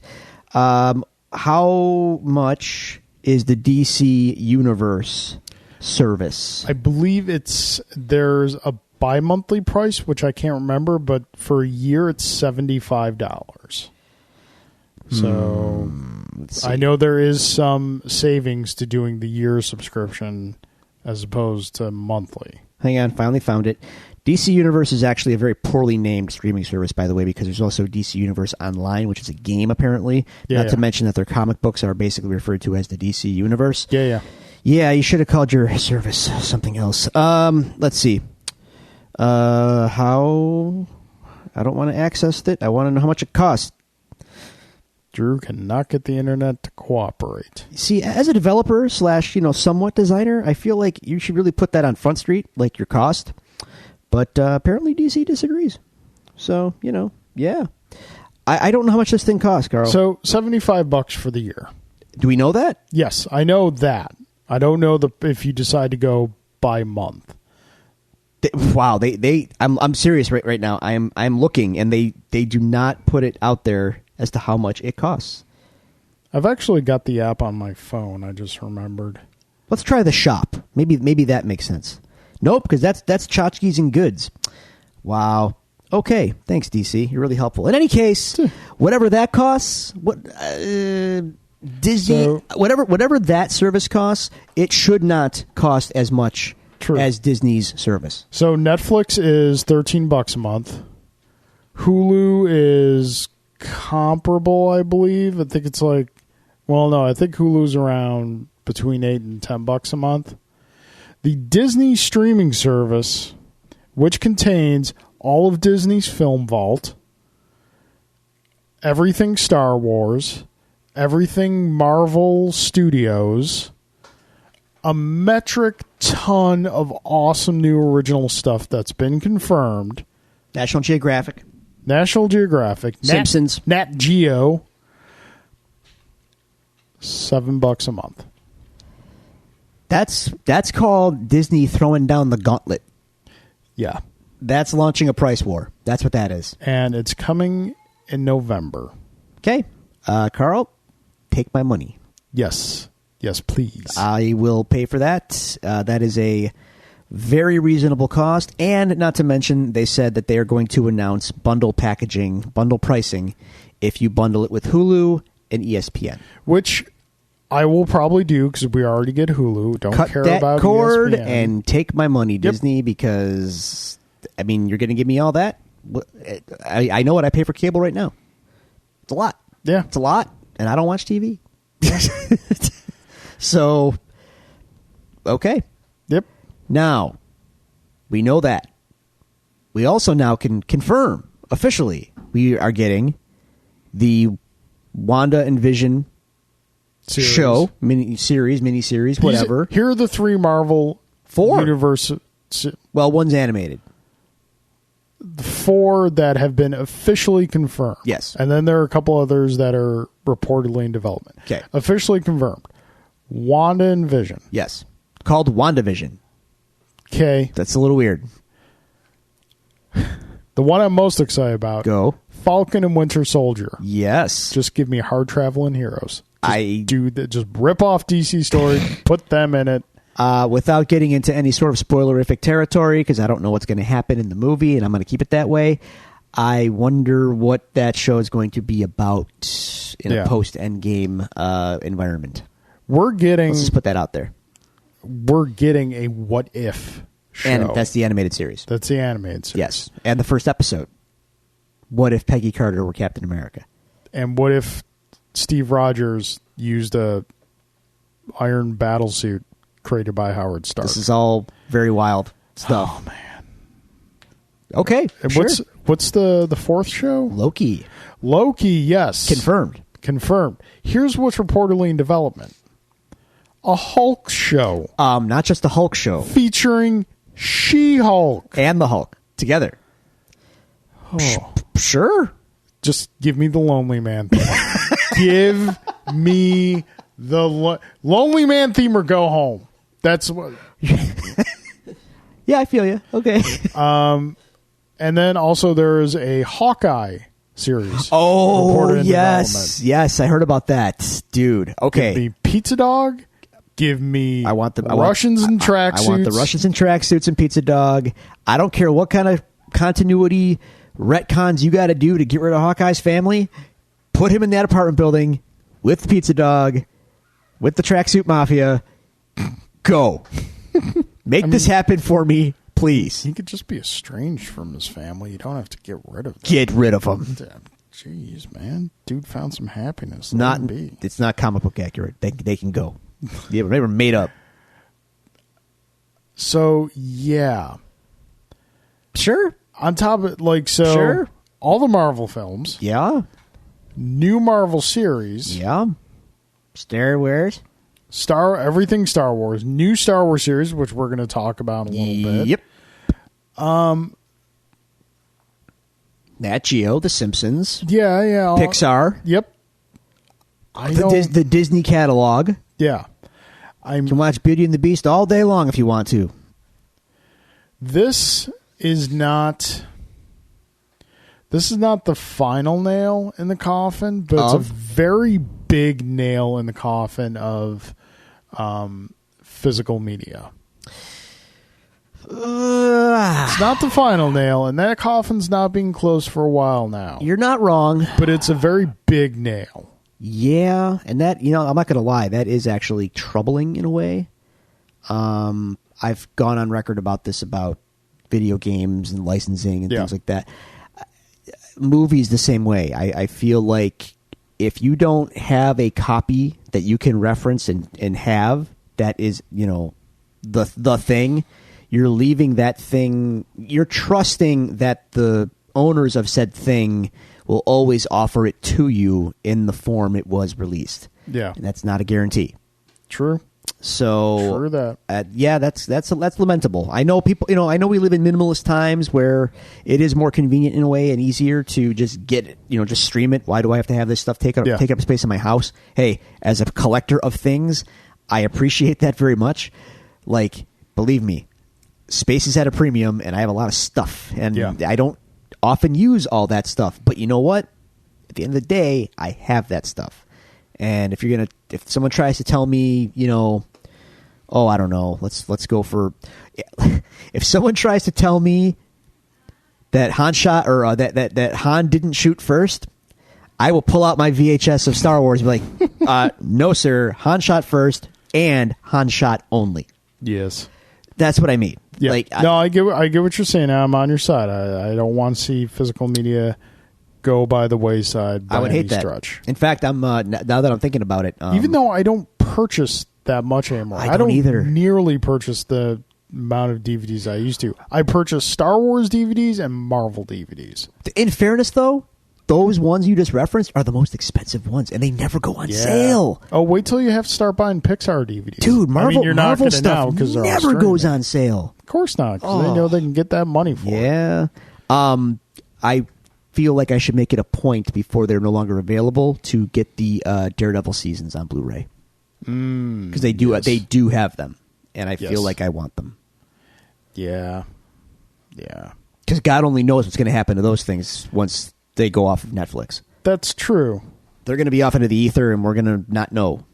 How much is the DC Universe service? I believe there's a bi-monthly price, which I can't remember, but for a year it's $75. So I know there is some savings to doing the year subscription as opposed to monthly. Hang on, finally found it. DC Universe is actually a very poorly named streaming service, by the way, because there's also DC Universe Online, which is a game, apparently. Not to mention that their comic books are basically referred to as the DC Universe. Yeah. Yeah, you should have called your service something else. Let's see. How... I don't want to access it. I want to know how much it costs. Drew cannot get the internet to cooperate. See, as a developer / somewhat designer, I feel like you should really put that on Front Street, like your cost. But apparently DC disagrees. So, yeah. I don't know how much this thing costs, Carl. So, $75 for the year. Do we know that? Yes, I know that. I don't know if you decide to go by month. Wow, I'm serious right now. I'm looking, and they do not put it out there as to how much it costs. I've actually got the app on my phone. I just remembered. Let's try the shop. Maybe that makes sense. Nope, because that's tchotchkes and goods. Wow. Okay, thanks, DC. You're really helpful. In any case, whatever that costs, Disney, whatever that service costs, it should not cost as much as Disney's service. So Netflix is $13 a month. Hulu is comparable, I believe. I think it's I think Hulu's around between $8 and $10 a month. The Disney streaming service, which contains all of Disney's film vault, everything Star Wars, everything Marvel Studios, a metric ton of awesome new original stuff that's been confirmed. National Geographic, Simpsons, Nat Geo, $7 a month. That's called Disney throwing down the gauntlet. Yeah. That's launching a price war. That's what that is. And it's coming in November. Okay. Carl, take my money. Yes. Yes, please. I will pay for that. That is a very reasonable cost. And not to mention, they said that they are going to announce bundle pricing, if you bundle it with Hulu and ESPN. Which I will probably do because we already get Hulu. Don't Cut care that about cord ESPN. And take my money, Disney, because, you're going to give me all that? I know what I pay for cable right now. It's a lot. Yeah. It's a lot, and I don't watch TV. So, okay. Yep. Now, we know that. We also now can confirm, officially, we are getting the Wanda and Vision show, miniseries, whatever. Here are the 3 Marvel 4 universe. Well, one's animated. 4 that have been officially confirmed. Yes. And then there are a couple others that are reportedly in development. Okay. Officially confirmed. Wanda and Vision. Yes. Called WandaVision. Okay. That's a little weird. The one I'm most excited about. Go. Falcon and Winter Soldier. Yes. Just give me hard traveling heroes. Just rip off DC story, put them in it. Without getting into any sort of spoilerific territory, because I don't know what's going to happen in the movie, and I'm going to keep it that way. I wonder what that show is going to be about in a post-Endgame environment. Let's just put that out there. We're getting a what if show. And that's the animated series. That's the animated series. Yes. And the first episode. What if Peggy Carter were Captain America? And what if Steve Rogers used a iron battlesuit created by Howard Stark? This is all very wild stuff. Oh, man. Okay. And sure. what's the 4th show? Loki, yes. Confirmed. Here's what's reportedly in development. A Hulk show. Not just the Hulk show. Featuring She-Hulk. And the Hulk. Together. Oh. Sure. Just give me the Lonely Man theme. Give me the Lonely Man theme or go home. That's what. Yeah, I feel you. Okay. And then also there is a Hawkeye series. Oh, yes. Yes, I heard about that. Dude. Okay. Could be Pizza Dog. Give me Russians in tracksuits. I want the Russians in tracksuits and Pizza Dog. I don't care what kind of continuity retcons you got to do to get rid of Hawkeye's family. Put him in that apartment building with the Pizza Dog, with the tracksuit mafia. Go. Make this happen for me, please. He could just be estranged from his family. You don't have to get rid of them. Get rid of him. Jeez, man. Dude found some happiness. It's not comic book accurate. They can go. They were made up. So, yeah. Sure. On top of Sure. all the Marvel films. Yeah. New Marvel series. Yeah. Star Wars. Everything Star Wars. New Star Wars series, which we're going to talk about in a little bit. Yep. Nat Geo, The Simpsons. Yeah. Pixar. Yep. The Disney catalog. Yeah. You can watch Beauty and the Beast all day long if you want to. This is not the final nail in the coffin, but it's a very big nail in the coffin of physical media. It's not the final nail, and that coffin's not being closed for a while now. You're not wrong. But it's a very big nail. Yeah, and that, I'm not going to lie, that is actually troubling in a way. I've gone on record about this, about video games and licensing and things like that. Movies the same way. I feel like if you don't have a copy that you can reference and have, that is, the thing, you're leaving that thing, you're trusting that the owners of said thing will always offer it to you in the form it was released. Yeah. And that's not a guarantee. True. So True that. That's lamentable. I know people, I know we live in minimalist times where it is more convenient in a way and easier to just get it, just stream it. Why do I have to have this stuff take up space in my house? Hey, as a collector of things, I appreciate that very much. Like, believe me, space is at a premium and I have a lot of stuff and I don't often use all that stuff, but you know what? At the end of the day, I have that stuff. And if someone tries to tell me, I don't know, let's go for, if someone tries to tell me that Han shot or that Han didn't shoot first, I will pull out my VHS of Star Wars and be like, no, sir, Han shot first and Han shot only. Yes. That's what I mean. Yeah. I get what you're saying. I'm on your side. I don't want to see physical media go by the wayside. By I would hate that. Stretch. In fact, I'm now that I'm thinking about it, even though I don't purchase that much anymore, I don't either. Nearly purchase the amount of DVDs I used to. I purchase Star Wars DVDs and Marvel DVDs. In fairness, though, those ones you just referenced are the most expensive ones, and they never go on sale. Oh, wait till you have to start buying Pixar DVDs. Dude, Marvel stuff now never goes on sale. Of course not, because they know they can get that money for it. Yeah. I feel like I should make it a point before they're no longer available to get the Daredevil seasons on Blu-ray. Because they do have them, and I feel like I want them. Yeah. Because God only knows what's going to happen to those things once they go off of Netflix. That's true. They're going to be off into the ether, and we're going to not know.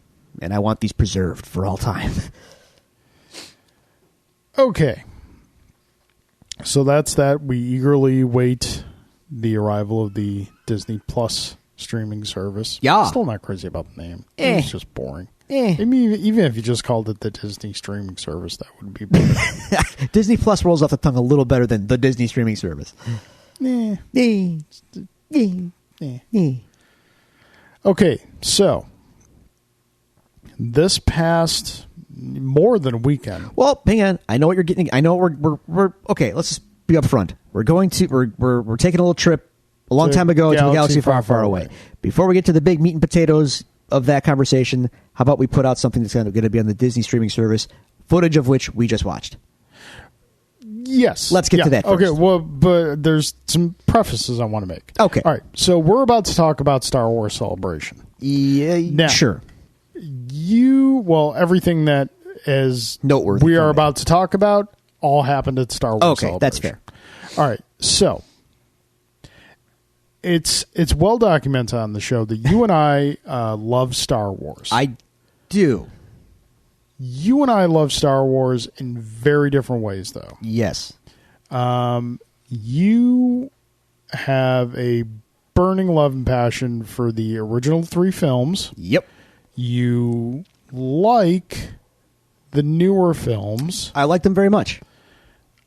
And I want these preserved for all time. Okay. So that's that. We eagerly wait the arrival of the Disney Plus streaming service. Yeah. Still not crazy about the name. It's just boring. I mean, even if you just called it the Disney streaming service, that would be better. Disney Plus rolls off the tongue a little better than the Disney streaming service. Okay, so this past more than a weekend. Well, hang on. I know what you're getting. I know we're okay. Let's just be upfront. We're taking a little trip a long time ago to a galaxy far, far away. Before we get to the big meat and potatoes of that conversation, how about we put out something that's going to be on the Disney streaming service, footage of which we just watched. Yes. Let's get to that first. Okay, well, but there's some prefaces I want to make. Okay. All right, so we're about to talk about Star Wars Celebration. Yeah, now, sure. Everything that is noteworthy we are about to talk about all happened at Star Wars Celebration. That's fair. All right, so it's well documented on the show that you and I love Star Wars. I do. You and I love Star Wars in very different ways, though. Yes. You have a burning love and passion for the original 3 films. Yep. You like the newer films. I like them very much.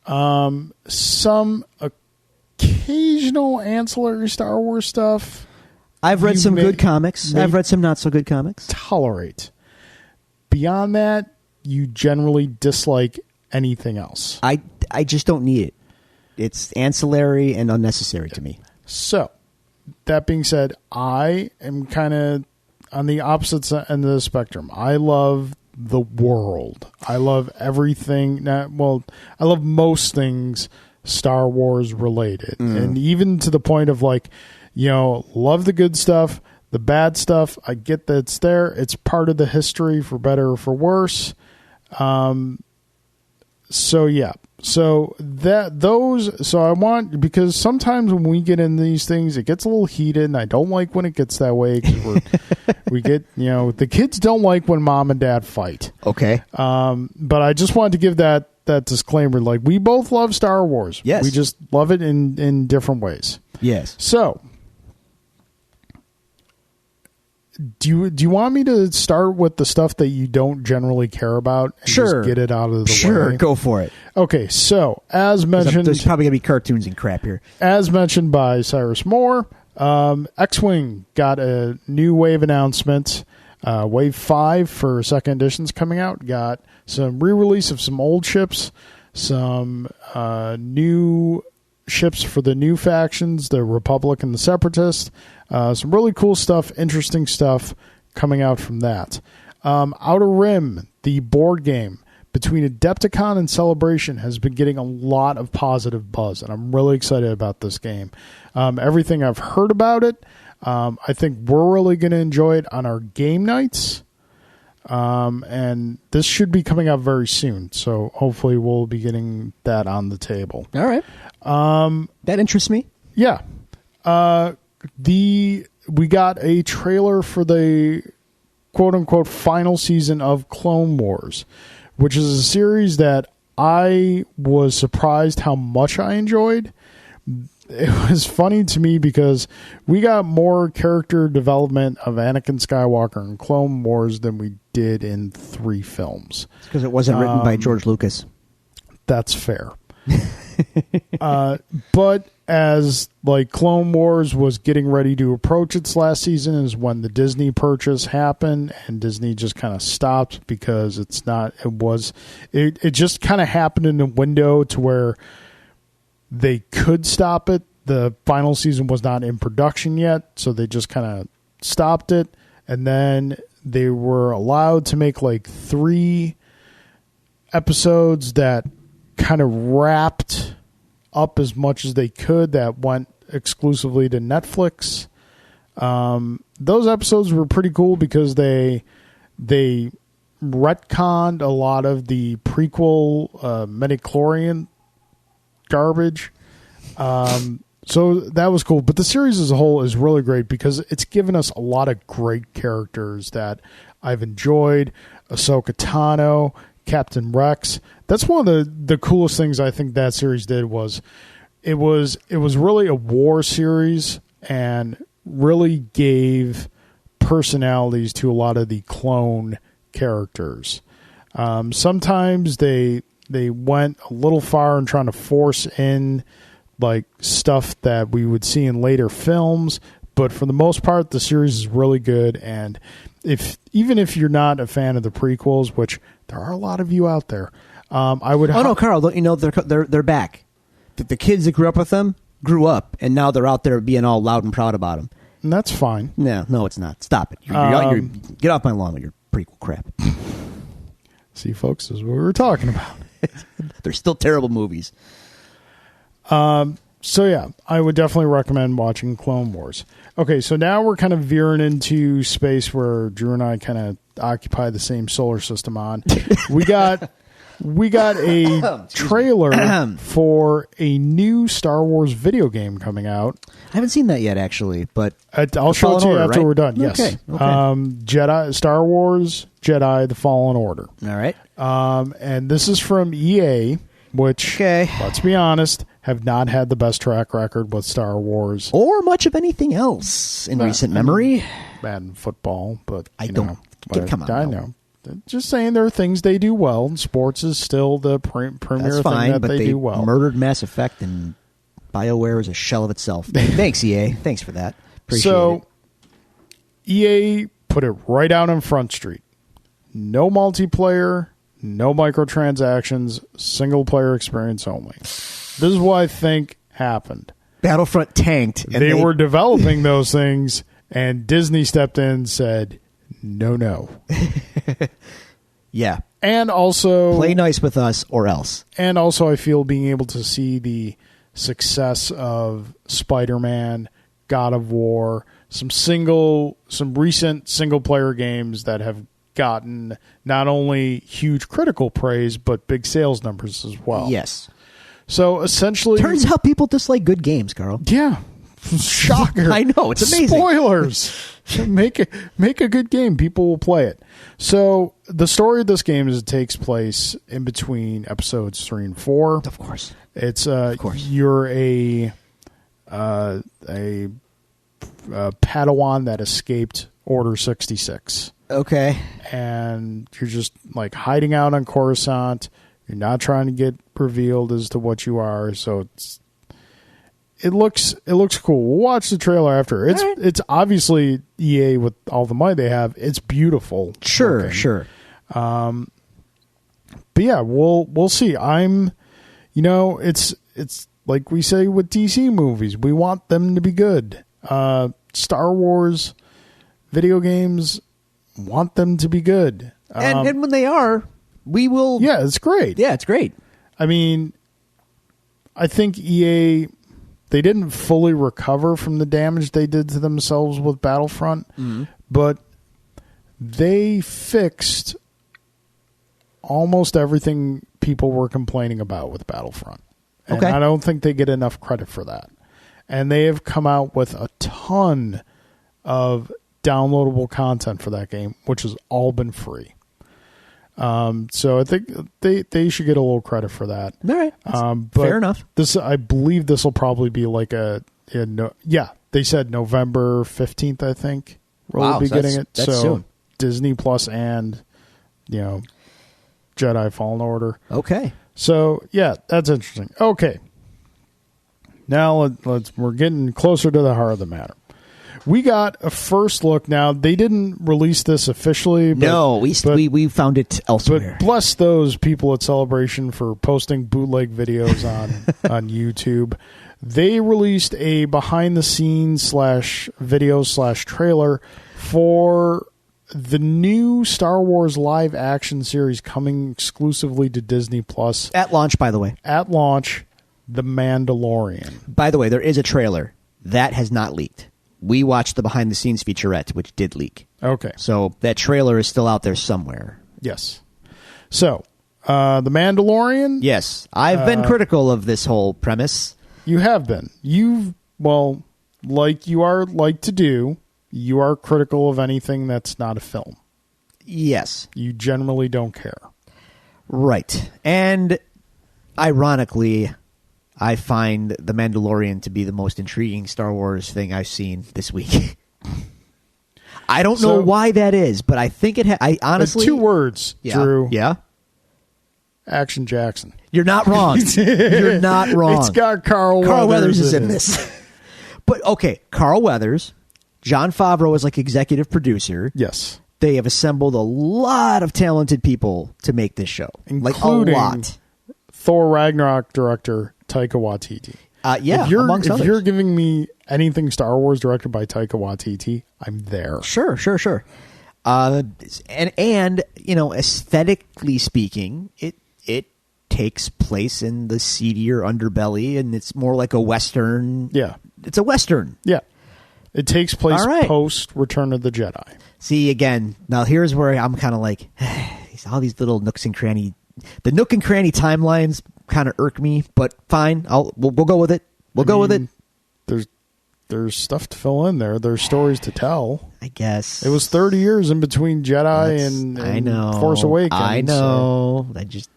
Some occasional ancillary Star Wars stuff. I've read some good comics. I've read some not so good comics. Tolerate. Beyond that, you generally dislike anything else. I just don't need it. It's ancillary and unnecessary to me. So, that being said, I am kind of on the opposite end of the spectrum. I love the world. I love everything. I love most things Star Wars related. And even to the point of like, love the good stuff, the bad stuff. I get that it's there. It's part of the history for better or for worse. So yeah. So I want, because sometimes when we get in these things, it gets a little heated, and I don't like when it gets that way, because we get, the kids don't like when mom and dad fight. Okay. But I just wanted to give that disclaimer. Like, we both love Star Wars. Yes. We just love it in different ways. Yes. So, do you want me to start with the stuff that you don't generally care about and Sure. just get it out of the way? Sure, go for it. Okay, so as mentioned, There's probably going to be cartoons and crap here. as mentioned by Cyrus Moore, X-Wing got a new wave announcement. Wave 5 for second edition's coming out. Got some re-release of some old ships, some new ships for the new factions, the Republic and the Separatist. Some really cool stuff, interesting stuff coming out from that. Outer Rim, the board game between Adepticon and Celebration, has been getting a lot of positive buzz, and I'm really excited about this game. Everything I've heard about it, I think we're really going to enjoy it on our game nights. And this should be coming out very soon, so hopefully we'll be getting that on the table. All right. That interests me. Yeah. We got a trailer for the quote-unquote final season of Clone Wars, which is a series that I was surprised how much I enjoyed. It was funny to me because we got more character development of Anakin Skywalker in Clone Wars than we did in 3 films. It's because it wasn't written by George Lucas. That's fair. But as like Clone Wars was getting ready to approach its last season is when the Disney purchase happened, and Disney just kind of stopped because it just kind of happened in a window to where they could stop it. The final season was not in production yet, so they just kind of stopped it, and then they were allowed to make like 3 episodes that kind of wrapped up as much as they could that went exclusively to Netflix. Those episodes were pretty cool because they retconned a lot of the prequel midichlorian garbage. So that was cool. But the series as a whole is really great because it's given us a lot of great characters that I've enjoyed. Ahsoka Tano, Captain Rex. That's one of the coolest things I think that series did was it was really a war series and really gave personalities to a lot of the clone characters. Sometimes they went a little far in trying to force in like stuff that we would see in later films, but for the most part, the series is really good. And even if you're not a fan of the prequels, which there are a lot of you out there, I would. Oh no, Carl! Don't you know they're back? The kids that grew up with them grew up, and now they're out there being all loud and proud about them. And that's fine. No, it's not. Stop it! You're get off my lawn with your prequel crap. See, folks, this is what we were talking about. They're still terrible movies. So yeah, I would definitely recommend watching Clone Wars. Okay, so now we're kind of veering into space where Drew and I kind of occupy the same solar system on. We got we got a trailer for a new Star Wars video game coming out. I haven't seen that yet, actually, but I'll show it to you after we're done. Yes. Okay. Jedi, Star Wars Jedi: The Fallen Order. All right. And this is from EA, which, let's be honest, have not had the best track record with Star Wars. Or much of anything else in recent memory. Madden football, but come on. I know. Just saying there are things they do well, and sports is still the premier That's fine, thing that they do well. Murdered Mass Effect, and BioWare is a shell of itself. Thanks, EA. Thanks for that. Appreciate it. EA put it right out on Front Street. No multiplayer, no microtransactions, single-player experience only. This is what I think happened. Battlefront tanked. And they were developing those things, and Disney stepped in and said, no. Yeah. And also... play nice with us or else. And also I feel being able to see the success of Spider-Man, God of War, some recent single-player games that have gotten not only huge critical praise, but big sales numbers as well. Yes. So essentially... turns out people dislike good games, Carl. Yeah. Shocker. I know, it's amazing. Spoilers. Make a good game. People will play it. So the story of this game is it takes place in between episodes 3 and 4. Of course. It's of course. You're a Padawan that escaped Order 66. Okay. And you're just like hiding out on Coruscant. You're not trying to get revealed as to what you are. So it looks cool. We'll watch the trailer after. It's obviously EA with all the money they have. It's beautiful. Sure. But yeah, we'll see. It's like we say with DC movies. We want them to be good. Star Wars video games want them to be good. And when they are, we will. Yeah, it's great. Yeah, it's great. I mean, I think EA, they didn't fully recover from the damage they did to themselves with Battlefront, but they fixed almost everything people were complaining about with Battlefront. And I don't think they get enough credit for that. And they have come out with a ton of downloadable content for that game, which has all been free. So I think they should get a little credit for that. All right. But fair enough. I believe this will probably be like they said November 15th, I think. We'll be getting it. That's soon. Disney Plus and, Jedi Fallen Order. Okay. So, yeah, that's interesting. Okay. Now we're getting closer to the heart of the matter. We got a first look. Now, they didn't release this officially. No, we found it elsewhere. But bless those people at Celebration for posting bootleg videos on YouTube. They released a behind-the-scenes /video/trailer for the new Star Wars live-action series coming exclusively to Disney Plus. At launch, by the way. At launch, The Mandalorian. By the way, there is a trailer. That has not leaked. We watched the behind-the-scenes featurette, which did leak. Okay. So that trailer is still out there somewhere. Yes. So, The Mandalorian? Yes. I've been critical of this whole premise. You have been. Like you are like to do, you are critical of anything that's not a film. Yes. You generally don't care. Right. And ironically, I find The Mandalorian to be the most intriguing Star Wars thing I've seen this week. I don't know why that is, but I think it I honestly... 2 words, Drew. Yeah? Action Jackson. You're not wrong. You're not wrong. It's got Carl Weathers. Carl Weathers is in this. But, okay, Carl Weathers, Jon Favreau is like executive producer. Yes. They have assembled a lot of talented people to make this show. Including like a lot. Thor Ragnarok director Taika Waititi. Yeah, amongst others. If you're giving me anything Star Wars directed by Taika Waititi, I'm there. Sure. And aesthetically speaking, it takes place in the seedier underbelly, and it's more like a Western. Yeah. It's a Western. Yeah. It takes place post Return of the Jedi. See, again, now here's where I'm kind of like, all these little nooks and cranny the nook and cranny timelines kind of irk me, but fine. We'll go with it. We'll go with it. There's stuff to fill in there. There's stories to tell. I guess it was 30 years in between Jedi and I know Force Awakens. I know. I just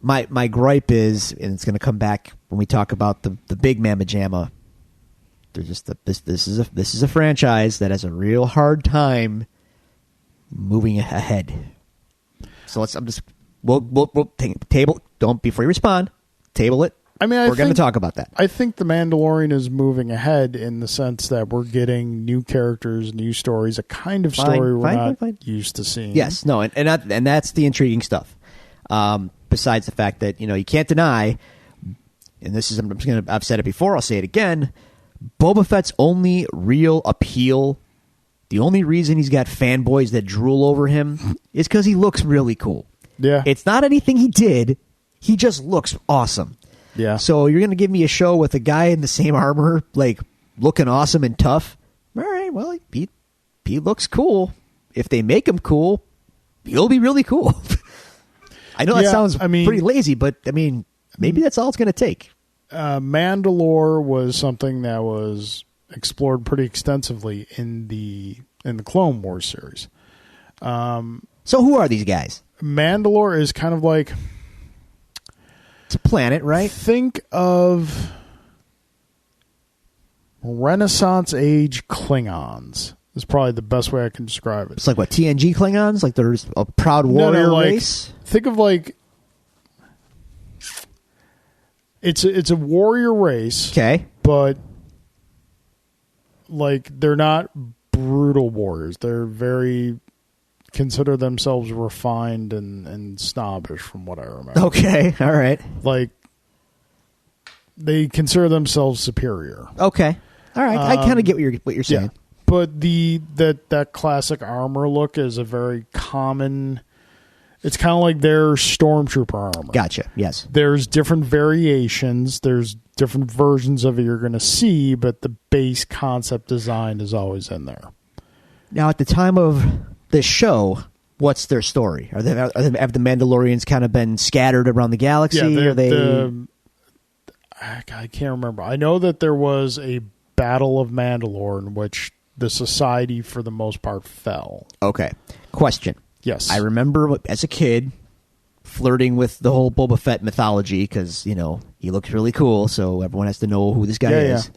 my gripe is, and it's going to come back when we talk about the big Mamma Jamma. There's just this is a franchise that has a real hard time moving ahead. So we'll table. Don't before you respond. Table it. I mean, we're going to talk about that. I think The Mandalorian is moving ahead in the sense that we're getting new characters, new stories, a kind of story we're not used to seeing. Yes, no, and that's the intriguing stuff. Besides the fact that you can't deny, and this is I've said it before, I'll say it again. Boba Fett's only real appeal, the only reason he's got fanboys that drool over him, is because he looks really cool. Yeah, it's not anything he did; he just looks awesome. Yeah. So you're going to give me a show with a guy in the same armor, like looking awesome and tough. All right, well, he looks cool. If they make him cool, he'll be really cool. I know that sounds pretty lazy, but maybe that's all it's going to take. Mandalore was something that was explored pretty extensively in the Clone Wars series. So who are these guys? Mandalore is kind of like... It's a planet, right? Think of Renaissance age Klingons. Is probably the best way I can describe it. It's like what, TNG Klingons? Like there's a proud warrior race? Think of like it's a warrior race. Okay. But like they're not brutal warriors. They're very consider themselves refined and snobbish from what I remember. Okay, all right. Like they consider themselves superior. Okay. All right. I kind of get what you're saying. Yeah. But that classic armor look is a very common. It's kind of like their stormtrooper armor. Gotcha. Yes. There's different variations. There's different versions of it you're going to see, but the base concept design is always in there. Now, at the time of this show, what's their story? Have the Mandalorians kind of been scattered around the galaxy? Yeah, I can't remember. I know that there was a Battle of Mandalore in which the society, for the most part, fell. Okay. Question. Yes. I remember as a kid flirting with the whole Boba Fett mythology because, he looks really cool, so everyone has to know who this guy is.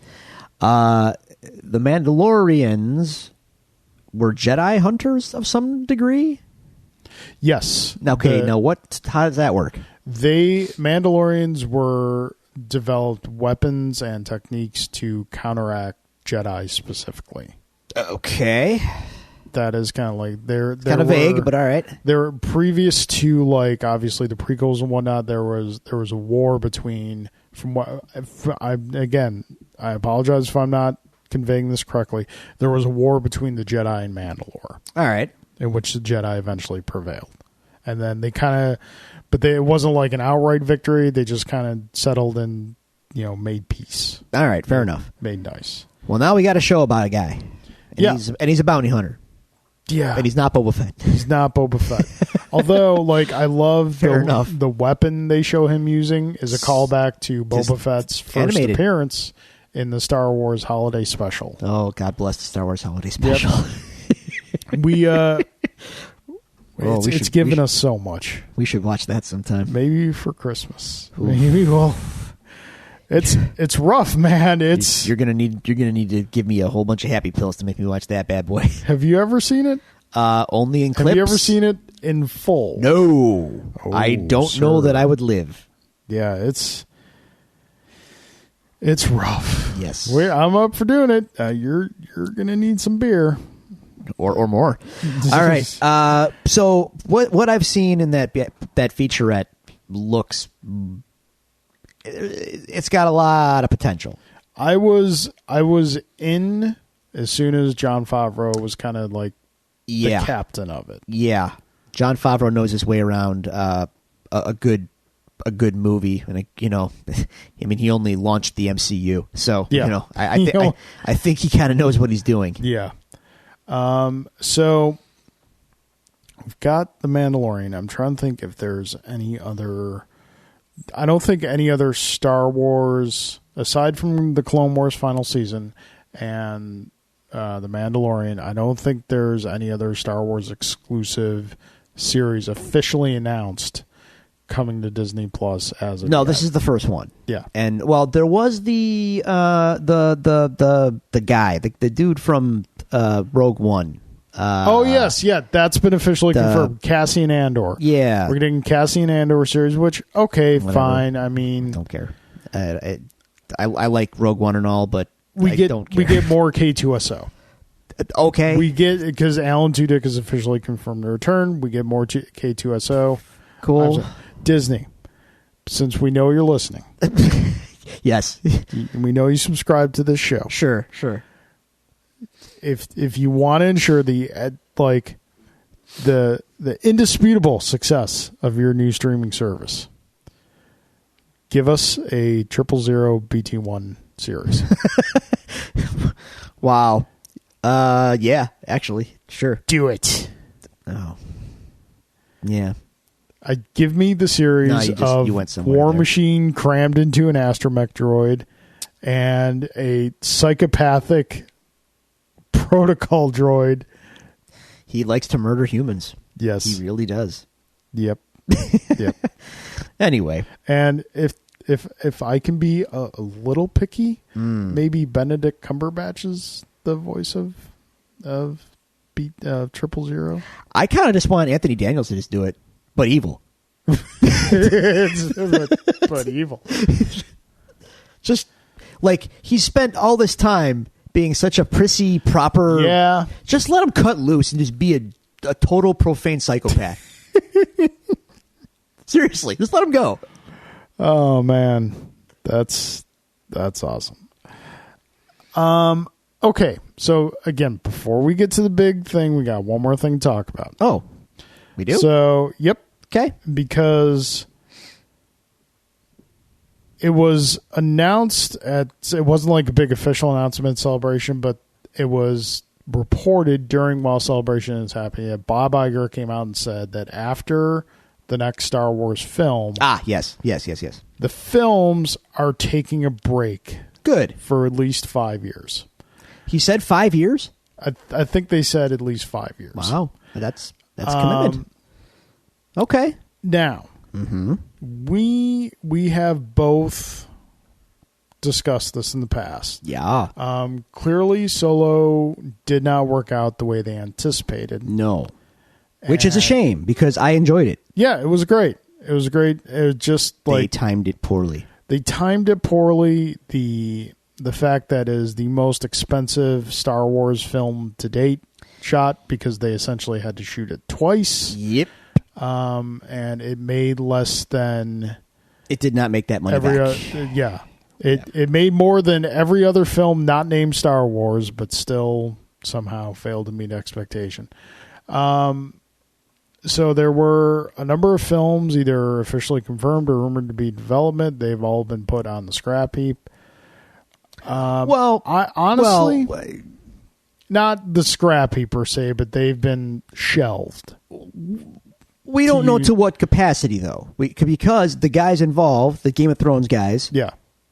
Yeah. The Mandalorians were Jedi hunters of some degree? Yes. Okay, now how does that work? Mandalorians were developed weapons and techniques to counteract Jedi specifically. Okay. That is kind of like they're kind of vague, but all right. They're previous to like obviously the prequels and whatnot. There was a war between I apologize if I'm not conveying this correctly. There was a war between the Jedi and Mandalore. All right. In which the Jedi eventually prevailed. And then it wasn't like an outright victory. They just kind of settled and, made peace. All right, fair enough. Made nice. Well, now we got a show about a guy. And he's a bounty hunter. Yeah. And he's not Boba Fett. He's not Boba Fett. Although, I love the weapon they show him using is a callback to Boba Fett's first appearance in the Star Wars Holiday Special. Oh, God bless the Star Wars Holiday Special. Yep. It's given us so much. We should watch that sometime. Maybe for Christmas. Oof. Maybe we'll. It's rough, man. You're gonna need to give me a whole bunch of happy pills to make me watch that bad boy. Have you ever seen it? Only in clips. Have you ever seen it in full? No. I don't know that I would live. Yeah, it's rough. Yes. I'm up for doing it. You're gonna need some beer. Or more. All right. So what I've seen in that featurette looks, it's got a lot of potential. I was in as soon as Jon Favreau was kind of like the captain of it. Yeah, Jon Favreau knows his way around a good movie, and he only launched the MCU, so I think he kind of knows what he's doing. Yeah. So we've got The Mandalorian. I'm trying to think if there's any other. I don't think any other Star Wars, aside from the Clone Wars final season and The Mandalorian, I don't think there's any other Star Wars exclusive series officially announced coming to Disney Plus as of No, yet. this is the first one. Yeah. And well, there was the guy, the dude from Rogue One. Oh yes, yeah, that's been officially confirmed. Cassian Andor. Yeah. We're getting Cassian Andor series, which Whatever. fine. I mean, Don't care. I like Rogue One and all, but we I get don't care. we get more K2SO. Okay. We get, because Alan Tudyk has officially confirmed the return. We get more K2SO. Cool. Disney, since we know you're listening, Yes. we know you subscribe to this show. Sure. If you want to ensure the indisputable success of your new streaming service, give us a 000 BT1 series. Wow. Yeah, actually. Sure. Do it. Oh. Yeah. Give me the series No, you went of somewhere War there. Machine crammed into an astromech droid and a psychopathic protocol droid. He likes to murder humans. Yes. He really does. Yep. Yep. Anyway. And if I can be a little picky, maybe Benedict Cumberbatch is the voice of 000. I kind of just want Anthony Daniels to just do it, but evil. but evil. Just like he spent all this time being such a prissy, proper. Yeah. Just let him cut loose and just be a total profane psychopath. Seriously, just let him go. Oh man, that's awesome. Okay, so again, before we get to the big thing, we got one more thing to talk about. Oh, we do? So, yep, Okay. because it was announced it wasn't like a big official announcement celebration, but it was reported while celebration is happening that Bob Iger came out and said that after the next Star Wars film, Yes. the films are taking a break Good. for at least 5 years. He said 5 years? I think they said at least 5 years. Wow. That's commitment. Okay. Now, we have both discussed this in the past. Yeah. Clearly, Solo did not work out the way they anticipated. No. Which is a shame because I enjoyed it. Yeah, it was great. It was great. It was just They like timed it poorly. they timed it poorly. The fact that it is the most expensive Star Wars film to date shot because they essentially had to shoot it twice. Yep. And it made less than It did not make that money back. It made more than every other film not named Star Wars, but still somehow failed to meet expectation. So there were a number of films either officially confirmed or rumored to be in development. They've all been put on the scrap heap. I honestly, not the scrap heap per se, but they've been shelved. We don't know to what capacity, though. Because the guys involved, the Game of Thrones guys, Yeah.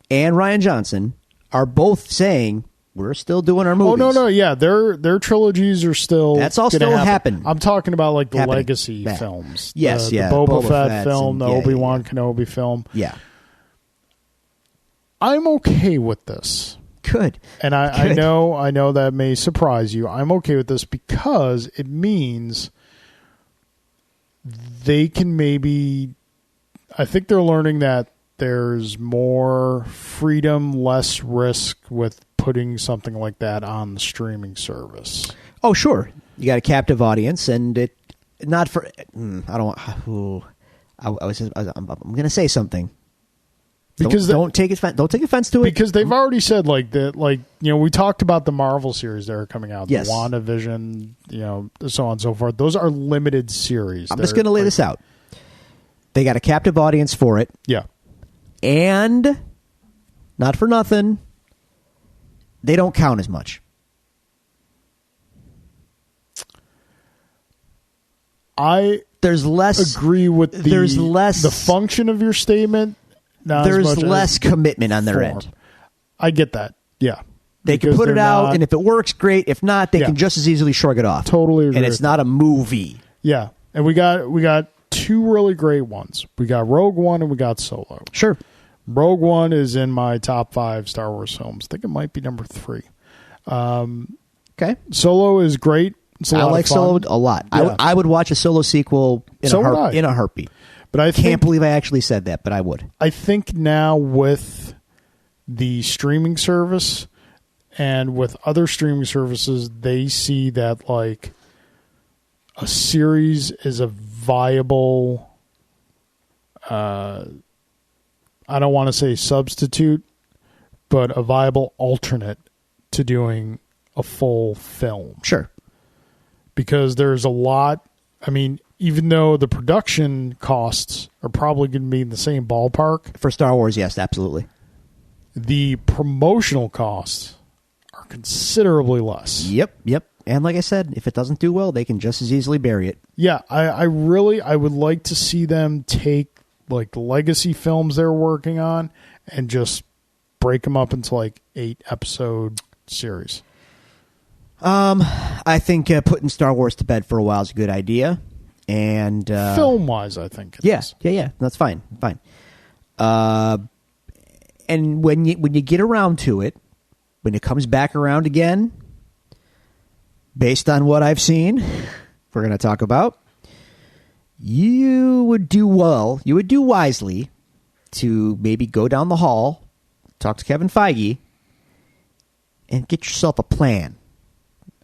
and Rian Johnson, are both saying, we're still doing our movies. Oh, no, yeah. Their trilogies are still... That's all gonna still happen. happen. I'm talking about like the Happening. legacy Yeah. films. Yes, the yeah. Boba Fett Fett's film, and- the yeah, Obi-Wan Kenobi film. Yeah. I'm okay with this. Good. And I Good. know that may surprise you. I'm okay with this because it means they can maybe... I think they're learning that there's more freedom, less risk with putting something like that on the streaming service. Oh, sure. You got a captive audience, and it not for. I don't want. Ooh, I'm going to say something. Because don't take offense to it. Because they've already said like that, like, you know, we talked about the Marvel series that are coming out, Yes. the WandaVision, you know, so on and so forth. Those are limited series. I'm just going to lay this out. They got a captive audience for it, Yeah. and not for nothing, they don't count as much. there's less agree with the function of your statement. There's less commitment on their end. I get that. Yeah. They can put it out, and if it works, great. If not, they can just as easily shrug it off. Totally agree. And it's not a movie. Yeah. And we got two really great ones. We got Rogue One and we got Solo. Sure. Rogue One is in my top 5 Star Wars films. I think it might be number 3. Okay. Solo is great. I like Solo a lot. Yeah. I would watch a Solo sequel in a heartbeat. But I can't believe I actually said that, but I would. I think now with the streaming service and with other streaming services, they see that like a series is a viable, I don't want to say substitute, but a viable alternate to doing a full film. Sure. Because there's a lot, I mean, even though the production costs are probably going to be in the same ballpark. For Star Wars, yes, absolutely. The promotional costs are considerably less. Yep. And like I said, if it doesn't do well, they can just as easily bury it. Yeah, I would like to see them take like the legacy films they're working on and just break them up into like 8-episode series. I think putting Star Wars to bed for a while is a good idea. And film-wise, I think. Yeah. That's fine. And when you get around to it, when it comes back around again, based on what I've seen, we're going to talk about, you would do wisely to maybe go down the hall, talk to Kevin Feige, and get yourself a plan.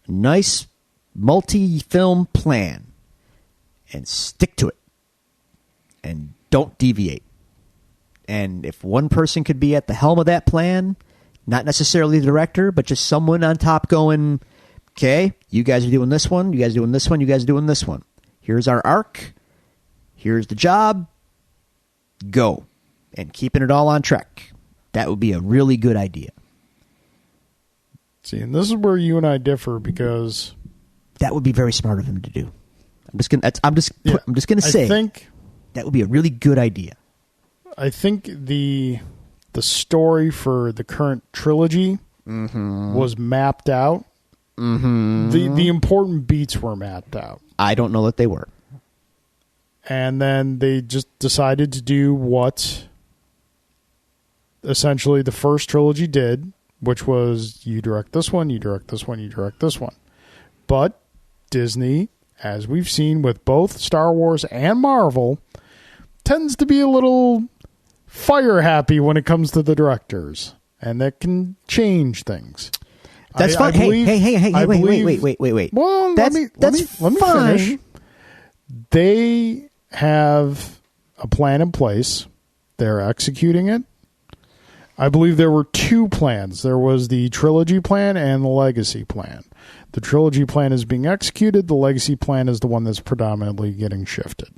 A nice multi-film plan. And stick to it. And don't deviate. And if one person could be at the helm of that plan, not necessarily the director, but just someone on top going, okay, you guys are doing this one, you guys are doing this one, you guys are doing this one. Here's our arc. Here's the job. Go. And keeping it all on track. That would be a really good idea. See, and this is where you and I differ because that would be very smart of him to do. I'm just gonna say I think that would be a really good idea. I think the story for the current trilogy was mapped out. Mm-hmm. The important beats were mapped out. I don't know that they were. And then they just decided to do what essentially the first trilogy did, which was you direct this one, you direct this one, you direct this one. But Disney, as we've seen with both Star Wars and Marvel, tends to be a little fire happy when it comes to the directors, and that can change things. That's fine. Hey, wait. Well, let me finish. They have a plan in place. They're executing it. I believe there were 2 plans. There was the trilogy plan and the legacy plan. The trilogy plan is being executed. The legacy plan is the one that's predominantly getting shifted.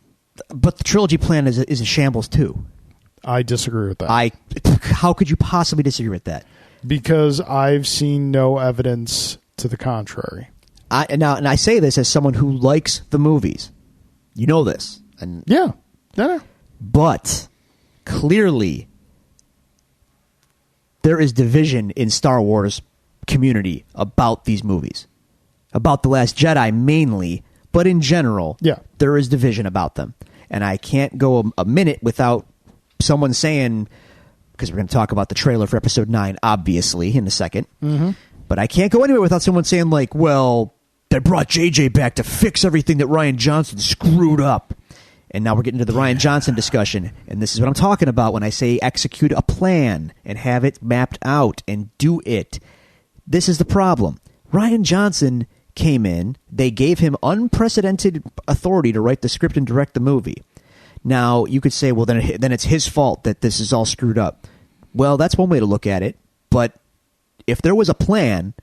But the trilogy plan is a shambles too. I disagree with that. How could you possibly disagree with that? Because I've seen no evidence to the contrary. And I say this as someone who likes the movies. You know this. And yeah. But clearly there is division in Star Wars community about these movies. About The Last Jedi mainly, but in general, there is division about them. And I can't go a minute without someone saying, because we're going to talk about the trailer for Episode 9, obviously, in a second. Mm-hmm. But I can't go anywhere without someone saying, like, well, they brought JJ back to fix everything that Rian Johnson screwed up. And now we're getting to the Rian Johnson discussion. And this is what I'm talking about when I say execute a plan and have it mapped out and do it. This is the problem. Rian Johnson came in. They gave him unprecedented authority to write the script and direct the movie. Now, you could say, well, then it's his fault that this is all screwed up. Well, that's one way to look at it. But if there was a plan,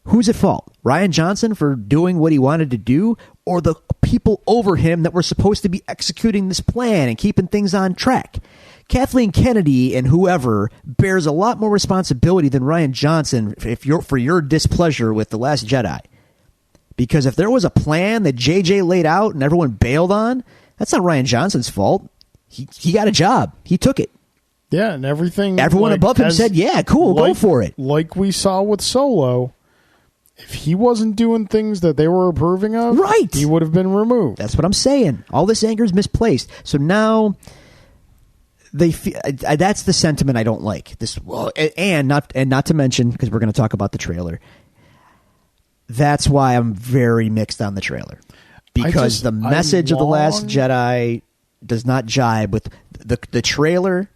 who's at fault? Rian Johnson for doing what he wanted to do, or the people over him that were supposed to be executing this plan and keeping things on track? Kathleen Kennedy and whoever bears a lot more responsibility than Rian Johnson for your displeasure with The Last Jedi. Because if there was a plan that JJ laid out and everyone bailed on, that's not Rian Johnson's fault. He got a job. He took it. Yeah, and everything. Everyone above him said, yeah, cool, go for it. Like we saw with Solo, if he wasn't doing things that they were approving of, right, he would have been removed. That's what I'm saying. All this anger is misplaced. So now that's the sentiment I don't like. And not to mention, because we're going to talk about the trailer, that's why I'm very mixed on the trailer. Because the message of The Last Jedi does not jibe with the trailer.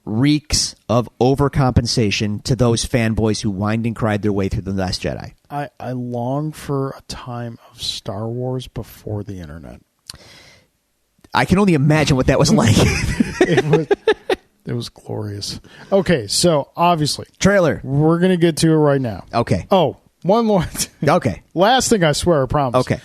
Reeks of overcompensation to those fanboys who whined and cried their way through The Last Jedi. I long for a time of Star Wars before the internet. I can only imagine what that was like. It was glorious. Okay, so obviously, trailer. We're going to get to it right now. Okay. Oh, one more. Okay. Last thing, I swear, I promise. Okay.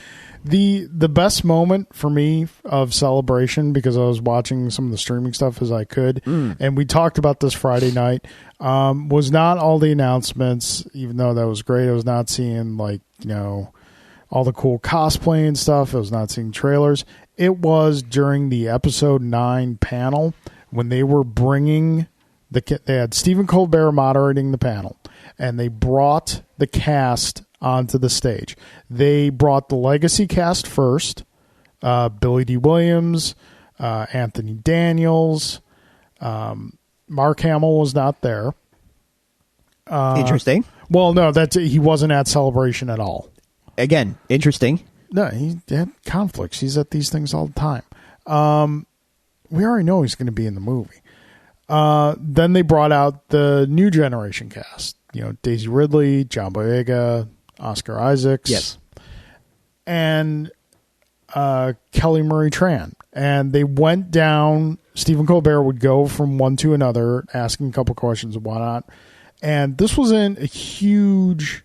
The best moment for me of celebration, because I was watching some of the streaming stuff as I could, and we talked about this Friday night, was not all the announcements, even though that was great. I was not seeing, all the cool cosplay and stuff. I was not seeing trailers. It was during the episode 9 panel when they were bringing they had Stephen Colbert moderating the panel, and they brought the cast onto the stage. They brought the legacy cast first, Billy D. Williams, Anthony Daniels, Mark Hamill was not there. Interesting. Well, no, he wasn't at Celebration at all. Again, interesting. No, he had conflicts. He's at these things all the time. We already know he's going to be in the movie. Then they brought out the new generation cast. Daisy Ridley, John Boyega, Oscar Isaacs, yes, and Kelly Marie Tran. And they went down. Stephen Colbert would go from one to another, asking a couple questions and whatnot. And this was in a huge,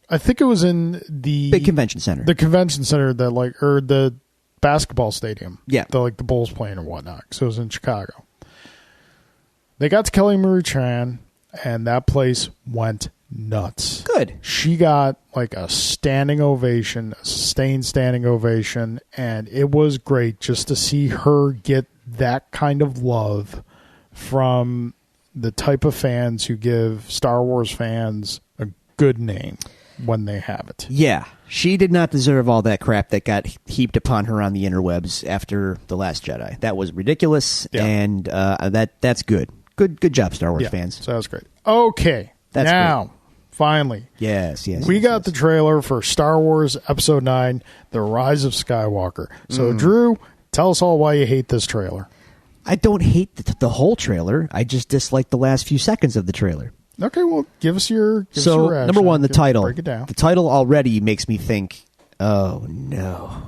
I think it was in the big convention center, the convention center or the basketball stadium, the Bulls playing or whatnot. So it was in Chicago. They got to Kelly Marie Tran, and that place went nuts. Good. She got a standing ovation, a sustained standing ovation, and it was great just to see her get that kind of love from the type of fans who give Star Wars fans a good name when they have it. Yeah. She did not deserve all that crap that got heaped upon her on the interwebs after The Last Jedi. That was ridiculous, and that's good. Good job, Star Wars fans. So that was great. Okay. That's now, great. Finally. Yes. We got the trailer for Star Wars Episode 9, The Rise of Skywalker. So, Drew, tell us all why you hate this trailer. I don't hate the whole trailer. I just dislike the last few seconds of the trailer. Okay, well, give us your reaction. Number one, the title. Break it down. The title already makes me think, oh, no.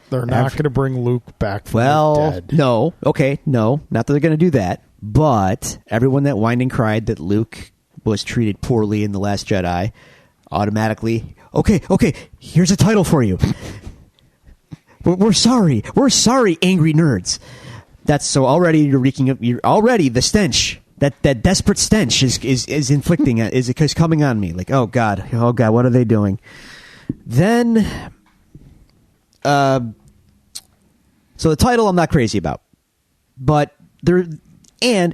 They're not going to bring Luke back from the dead. No. Okay, no. Not that they're going to do that. But everyone that whined and cried that Luke was treated poorly in The Last Jedi automatically, okay, here's a title for you. We're sorry. We're sorry, angry nerds. That's so already you're reeking of. You're already the stench. That desperate stench is inflicting is coming on me. Like, oh god, what are they doing? Then, so the title I'm not crazy about, but there and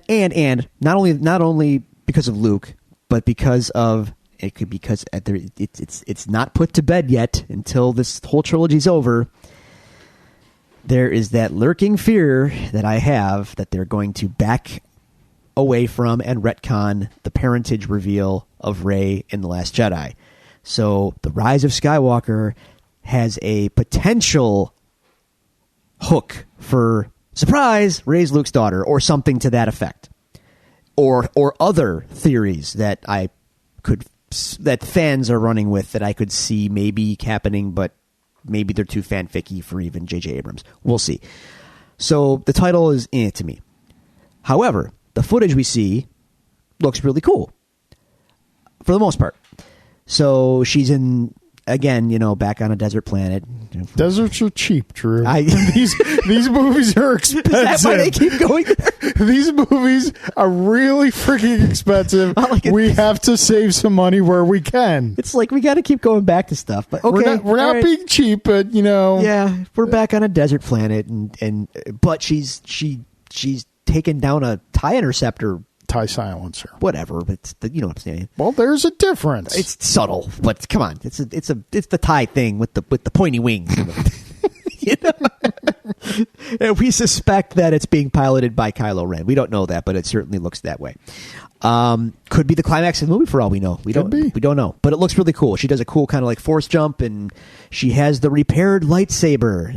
not only because of Luke, but because it's not put to bed yet until this whole trilogy's over. There is that lurking fear that I have that they're going to back away from and retcon the parentage reveal of Rey in The Last Jedi. So The Rise of Skywalker has a potential hook for, surprise, Rey's Luke's daughter, or something to that effect. Or other theories that that fans are running with that I could see maybe happening, but maybe they're too fanficky for even J.J. Abrams. We'll see. So the title is to me. However, the footage we see looks really cool for the most part. So she's in again, back on a desert planet. Deserts are cheap, Drew. I- these movies are expensive. That's why they keep going there. These movies are really freaking expensive. I like it. We have to save some money where we can. It's like we got to keep going back to stuff. But okay, We're not all right. being cheap, but Yeah, we're back on a desert planet, but she's taken down a TIE interceptor, TIE silencer. whatever. But you know what I'm saying. Well, there's a difference. It's subtle, but come on, it's the TIE thing with the pointy wings. And we suspect that it's being piloted by Kylo Ren. We don't know that, but it certainly looks that way. Could be the climax of the movie for all we know. We don't know, but it looks really cool. She does a cool kind of like force jump, and she has the repaired lightsaber.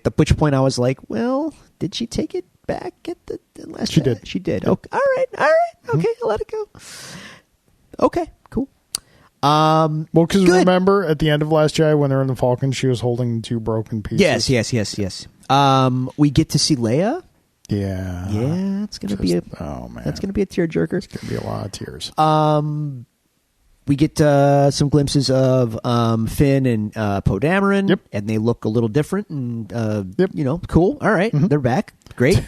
At which point I was like, well, did she take it back at the last? She did. She did. Okay. All right. Okay, I'll let it go. Okay, cool. Well, because good. remember at the end of Last Jedi when they're in the Falcon, she was holding two broken pieces. Yes. We get to see Leia. Yeah. Yeah, it's gonna be oh man, that's gonna be a tearjerker. It's gonna be a lot of tears. We get some glimpses of Finn and Poe Dameron. Yep. And they look a little different and Yep. cool. All right, they're back. Great.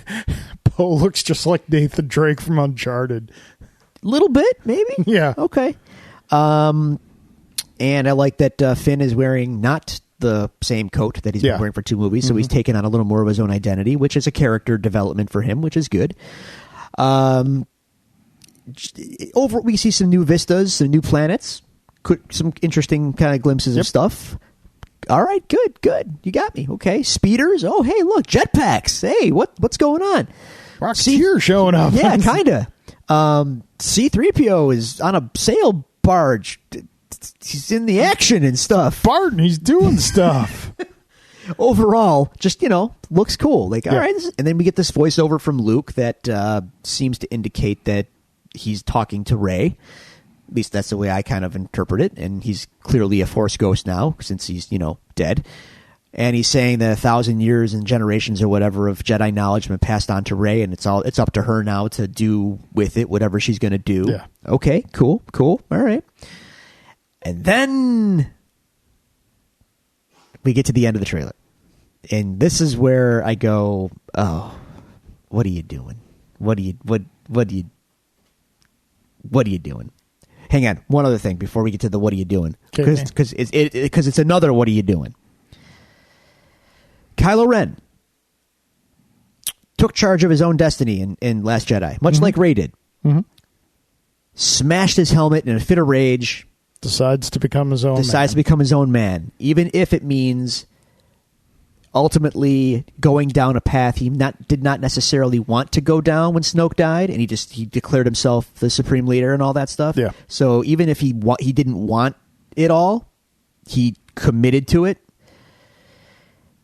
Poe looks just like Nathan Drake from Uncharted. Little bit, maybe. Yeah. Okay. And I like that Finn is wearing not the same coat that he's been wearing for 2 movies, so he's taken on a little more of his own identity, which is a character development for him, which is good. We see some new vistas, some new planets, some interesting kind of glimpses of stuff. All right, good. You got me. Okay, speeders. Oh, hey, look, jetpacks. Hey, what's going on? Rocketeer showing up. Yeah, kind of. C-3PO is on a sail barge. He's in the action and stuff. Barton, he's doing stuff. Overall, just, looks cool. Like, all right. And then we get this voiceover from Luke that seems to indicate that he's talking to Rey. At least that's the way I kind of interpret it. And he's clearly a Force ghost now since he's, dead. And he's saying that 1,000 years and generations or whatever of Jedi knowledge have been passed on to Rey, and it's up to her now to do with it whatever she's going to do. Yeah. Okay, cool. All right. And then we get to the end of the trailer. And this is where I go, oh, what are you doing? What are you doing? Hang on, one other thing before we get to the what are you doing? Because it's another what are you doing? Kylo Ren took charge of his own destiny in Last Jedi, much like Rey did. Mm-hmm. Smashed his helmet in a fit of rage. Decides to become his own man, even if it means ultimately going down a path he did not necessarily want to go down when Snoke died, and he declared himself the supreme leader and all that stuff. Yeah. So even if he didn't want it all, he committed to it.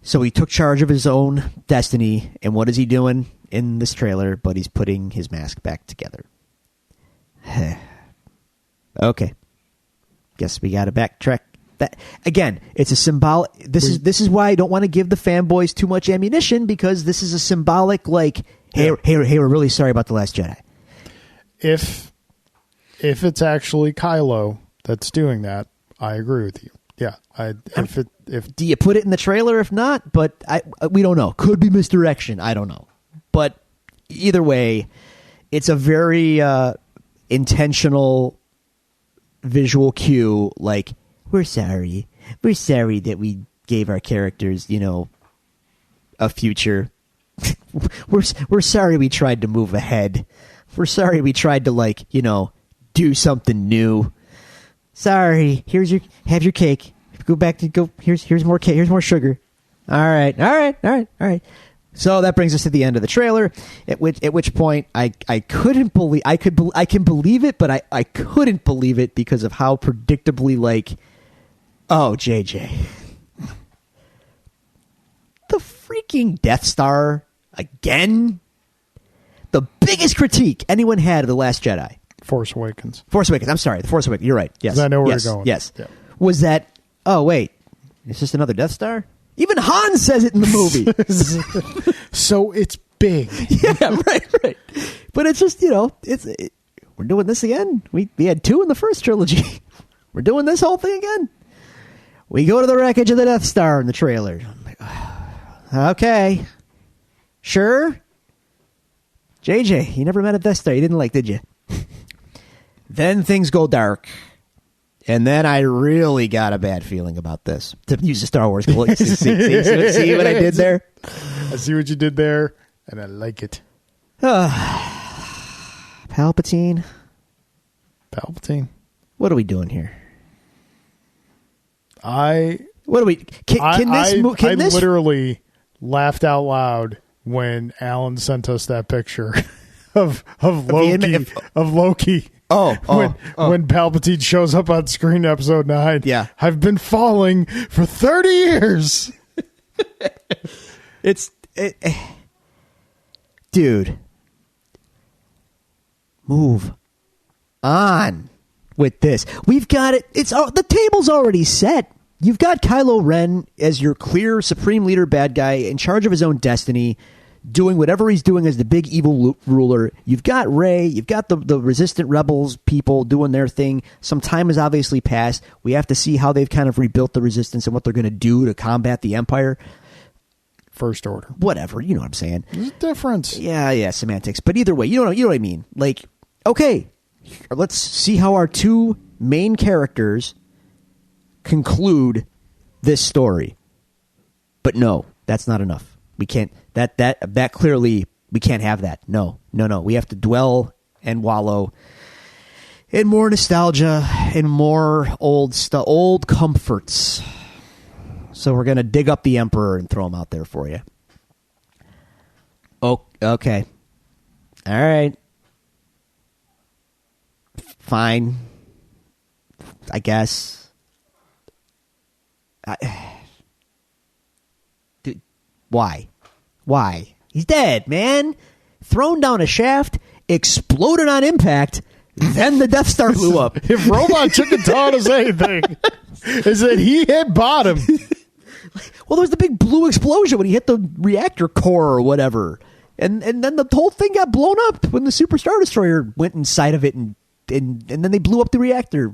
So he took charge of his own destiny, and what is he doing in this trailer? But he's putting his mask back together. Okay. Guess we got to backtrack. That again, it's a symbolic. This is why I don't want to give the fanboys too much ammunition, because this is a symbolic, like, hey, we're really sorry about The Last Jedi. If it's actually Kylo that's doing that, I agree with you. Yeah, if do you put it in the trailer? If not, but we don't know. Could be misdirection. I don't know. But either way, it's a very intentional visual cue. Like, we're sorry that we gave our characters, a future. we're sorry we tried to move ahead. We're sorry we tried to do something new. Sorry. Have your cake. Go back to here's more cake. Here's more sugar. All right. So that brings us to the end of the trailer. At which point I couldn't believe I can believe it, but I couldn't believe it because of how predictably JJ. The freaking Death Star again. The biggest critique anyone had of The Last Jedi. Force Awakens. I'm sorry. The Force Awakens. You're right. Yes. I know where you're going. Yes. Yeah. Was that, oh, wait. Is this another Death Star? Even Han says it in the movie. So it's big. Yeah, right. But it's just, we're doing this again. We had 2 in the first trilogy. We're doing this whole thing again. We go to the wreckage of the Death Star in the trailer. I'm like, okay. Sure? JJ, you never met a Death Star. You didn't like, did you? Then things go dark. And then I really got a bad feeling about this. To use the Star Wars quote. See what I did there? I see what you did there, and I like it. Palpatine. What are we doing here? I literally laughed out loud when Alan sent us that picture of Loki. When Palpatine shows up on screen, episode 9. Yeah, I've been falling for 30 years. Dude, move on with this. We've got it. The table's already set. You've got Kylo Ren as your clear supreme leader bad guy in charge of his own destiny, doing whatever he's doing as the big evil ruler. You've got Rey. You've got the resistant rebels people doing their thing. Some time has obviously passed. We have to see how they've kind of rebuilt the resistance and what they're going to do to combat the Empire. First Order. Whatever. You know what I'm saying. There's a difference. Yeah, semantics. But either way, you know what I mean. Like, okay, let's see how our two main characters conclude this story. But no, that's not enough. We can't. That clearly we can't have that. No. We have to dwell and wallow in more nostalgia and more old comforts. So we're gonna dig up the Emperor and throw him out there for you. Oh, okay. All right. Fine. I guess. Dude, why? He's dead, man. Thrown down a shaft, exploded on impact, then the Death Star blew up. If Robot Chicken taught us anything, is that he hit bottom. Well, there was the big blue explosion when he hit the reactor core or whatever. And then the whole thing got blown up when the Super Star Destroyer went inside of it and then they blew up the reactor.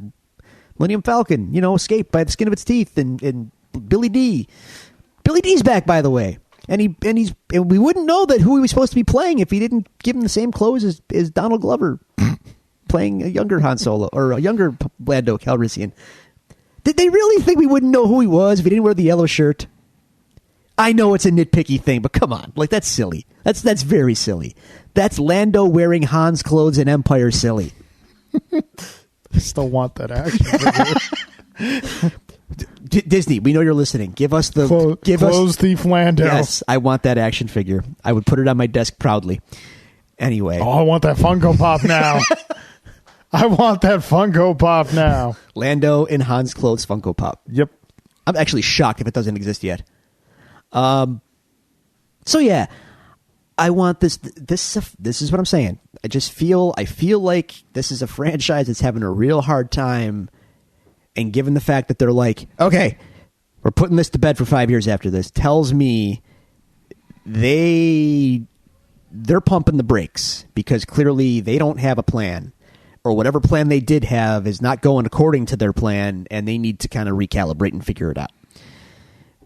Millennium Falcon, escaped by the skin of its teeth, and Billy D. Billy D's back, by the way. And we wouldn't know that who he was supposed to be playing if he didn't give him the same clothes as Donald Glover playing a younger Han Solo or a younger Lando Calrissian. Did they really think we wouldn't know who he was if he didn't wear the yellow shirt? I know it's a nitpicky thing, but come on. Like, that's silly. That's very silly. That's Lando wearing Han's clothes in Empire silly. I still want that action figure. Disney, we know you're listening. Give us the... Clothes Thief Lando. Yes, I want that action figure. I would put it on my desk proudly. Anyway. Oh, I want that Funko Pop now. I want that Funko Pop now. Lando in Han's clothes Funko Pop. Yep. I'm actually shocked if it doesn't exist yet. So yeah, I want this. This is what I'm saying. I feel like this is a franchise that's having a real hard time. And given the fact that they're like, okay, we're putting this to bed for 5 years after this, tells me they're pumping the brakes because clearly they don't have a plan, or whatever plan they did have is not going according to their plan, and they need to kind of recalibrate and figure it out.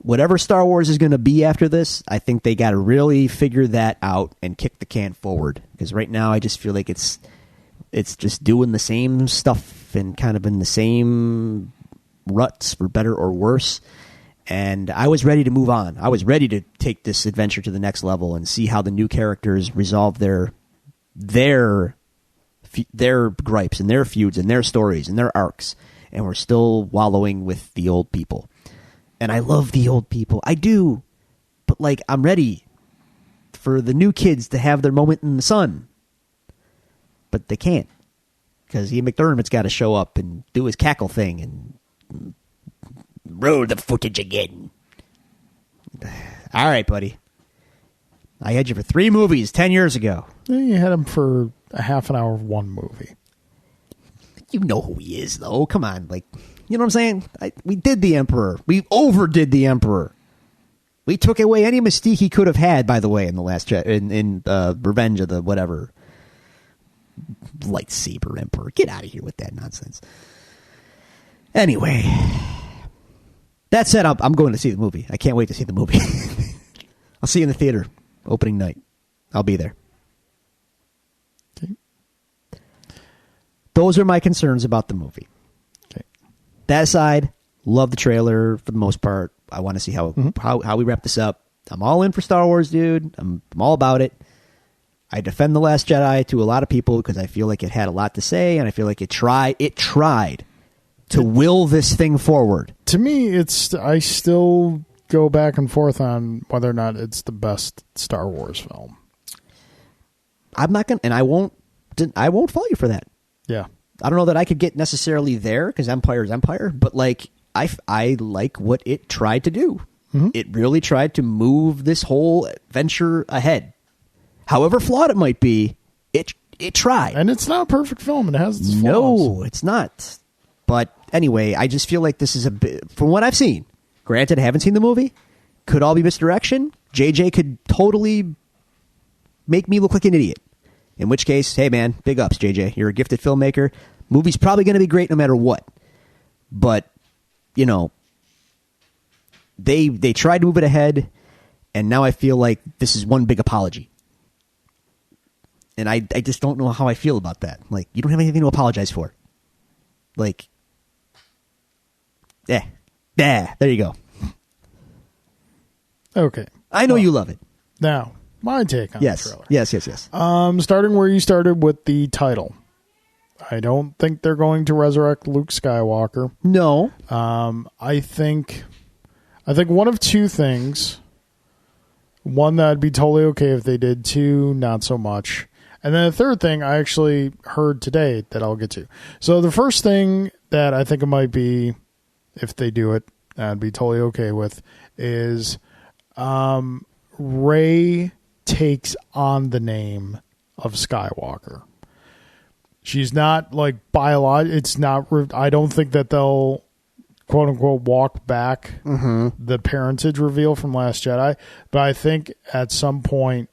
Whatever Star Wars is going to be after this, I think they got to really figure that out and kick the can forward. Because right now, I just feel like it's just doing the same stuff and kind of in the same ruts, for better or worse. And I was ready to move on. I was ready to take this adventure to the next level and see how the new characters resolve their gripes and their feuds and their stories and their arcs. And we're still wallowing with the old people. And I love the old people. I do. But, like, I'm ready for the new kids to have their moment in the sun. But they can't. Because Ian McDermott's got to show up and do his cackle thing and roll the footage again. All right, buddy. I had you for 3 movies 10 years ago. You had him for a half an hour of one movie. You know who he is, though. Come on. Like, you know what I'm saying? We did the Emperor. We overdid the Emperor. We took away any mystique he could have had, by the way, in the last in Revenge of the whatever. Lightsaber Emperor. Get out of here with that nonsense. Anyway, That said, I'm going to see the movie. I can't wait to see the movie. I'll see you in the theater opening night. I'll be there. Okay. Those are my concerns about the movie. Okay. That aside, love the trailer for the most part. I want to see how we wrap this up. I'm all in for Star Wars, dude. I'm all about it. I defend The Last Jedi to a lot of people because I feel like it had a lot to say, and I feel like it tried to will this thing forward. To me, I still go back and forth on whether or not it's the best Star Wars film. I'm not gonna, and I won't fault you for that. Yeah. I don't know that I could get necessarily there because Empire is Empire, but like I like what it tried to do. Mm-hmm. It really tried to move this whole venture ahead. However flawed it might be, it tried. And it's not a perfect film. It has its flaws. No, it's not. But anyway, I just feel like this is a bit, from what I've seen, granted, I haven't seen the movie, could all be misdirection. JJ could totally make me look like an idiot. In which case, hey man, big ups, JJ. You're a gifted filmmaker. Movie's probably going to be great no matter what. But, you know, they tried to move it ahead, and now I feel like this is one big apology. And I just don't know how I feel about that. Like, you don't have anything to apologize for. Like, there you go. Okay. I know you love it. Now, my take on the trailer. Yes. Starting where you started with the title. I don't think they're going to resurrect Luke Skywalker. No. I think one of two things. One, that'd be totally okay if they did. Two, not so much. And then the third thing I actually heard today that I'll get to. So the first thing that I think it might be, if they do it, I'd be totally okay with, is Rey takes on the name of Skywalker. She's not like biological. It's not. I don't think that they'll quote unquote walk back the parentage reveal from Last Jedi. But I think at some point,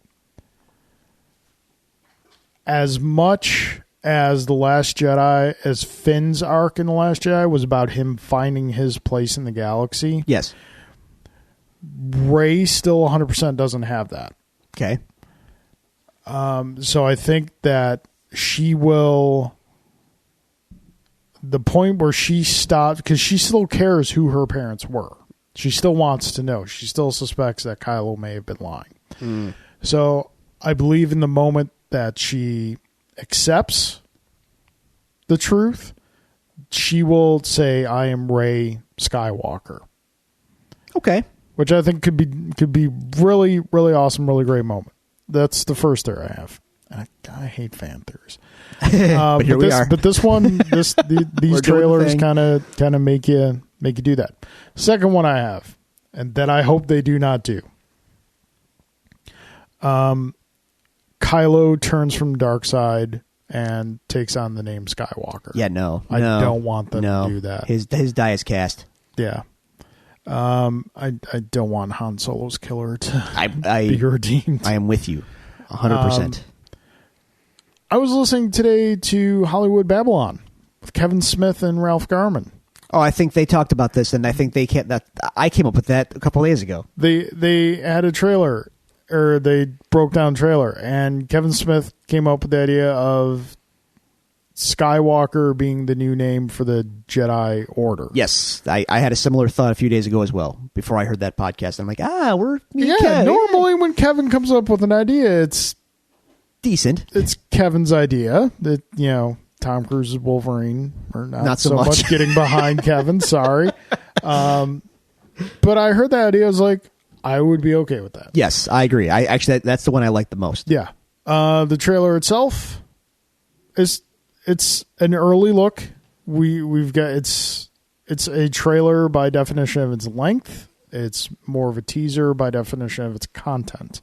as much as The Last Jedi, as Finn's arc in The Last Jedi was about him finding his place in the galaxy. Yes. Rey still 100% doesn't have that. Okay. So I think that she will, the point where she stopped, because she still cares who her parents were. She still wants to know. She still suspects that Kylo may have been lying. So I believe in the moment that she accepts the truth, she will say, I am Rey Skywalker. Okay. Which I think could be really, really awesome, really great moment. That's the first theory I have. And I hate fan theories. But here we are. But this one, these trailers kind of make you do that. Second one I have, and that I hope they do not do. Kylo turns from dark side and takes on the name Skywalker. Yeah, no. I don't want them to do that. His die is cast. Yeah. I don't want Han Solo's killer to be redeemed. I am with you 100%. I was listening today to Hollywood Babylon with Kevin Smith and Ralph Garman. Oh, I think they talked about this, and I think they can't. I came up with that a couple of days ago. They had a trailer, or they broke down a trailer, and Kevin Smith came up with the idea of Skywalker being the new name for the Jedi Order. Yes, I had a similar thought a few days ago as well. Before I heard that podcast, I'm like, normally when Kevin comes up with an idea, it's decent. It's Kevin's idea. That, you know, Tom Cruise's Wolverine, or not so much getting behind Kevin. Sorry, but I heard that idea. I was like, I would be okay with that. Yes, I agree. That's the one I like the most. Yeah, the trailer itself it's an early look. We've got it's a trailer by definition of its length. It's more of a teaser by definition of its content.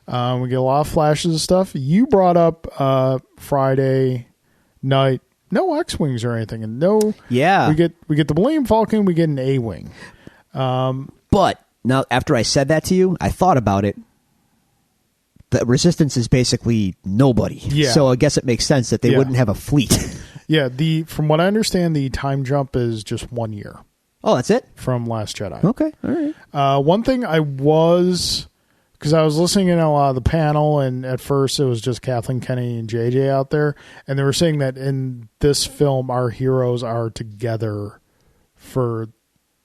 We get a lot of flashes of stuff. You brought up Friday night, no X-Wings or anything, and we get the Millennium Falcon, we get an A-Wing. But now, after I said that to you, I thought about it. The Resistance is basically nobody. Yeah. So I guess it makes sense that they wouldn't have a fleet. Yeah, from what I understand, the time jump is just 1 year. Oh, that's it? from Last Jedi. Okay, all right. One thing because I was listening in a lot of the panel, and at first it was just Kathleen Kennedy and JJ out there, and they were saying that in this film, our heroes are together for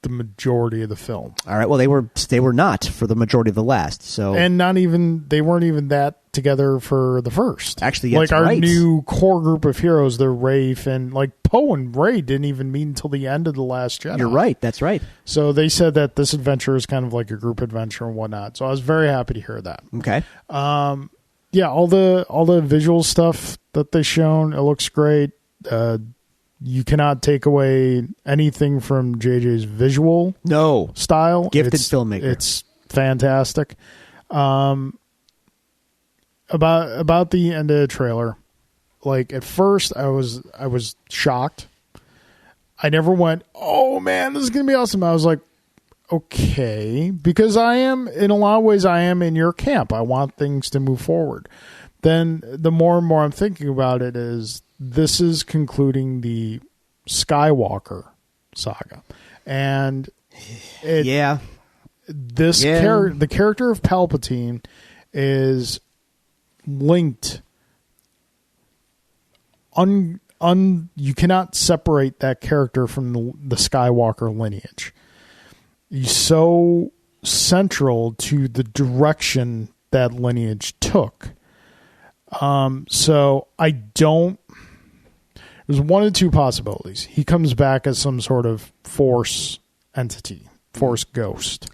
the majority of the film. All right. Well, they were not for the majority of the last. So And they weren't even that together for the first. Actually, like that's our right. new core group of heroes, they're Rey, Finn, like Poe and Rey didn't even meet until the end of The Last Jedi. you're right. That's right. So they said that this adventure is kind of like a group adventure and whatnot. So I was very happy to hear that. Okay. Yeah, all the visual stuff that they shown, it looks great. You cannot take away anything from JJ's visual No. style. Gifted filmmaker. It's fantastic. About the end of the trailer, like at first I was shocked. I never went, "Oh man, this is gonna be awesome." I was like, "Okay," because I am in a lot of ways I am in your camp. I want things to move forward. Then the more and more I'm thinking about it is this is concluding the Skywalker saga, and Yeah. the character of Palpatine is linked. You cannot separate that character from the Skywalker lineage. He's so central to the direction that lineage took. So I don't. There's one of two possibilities. He comes back as some sort of force entity, force ghost.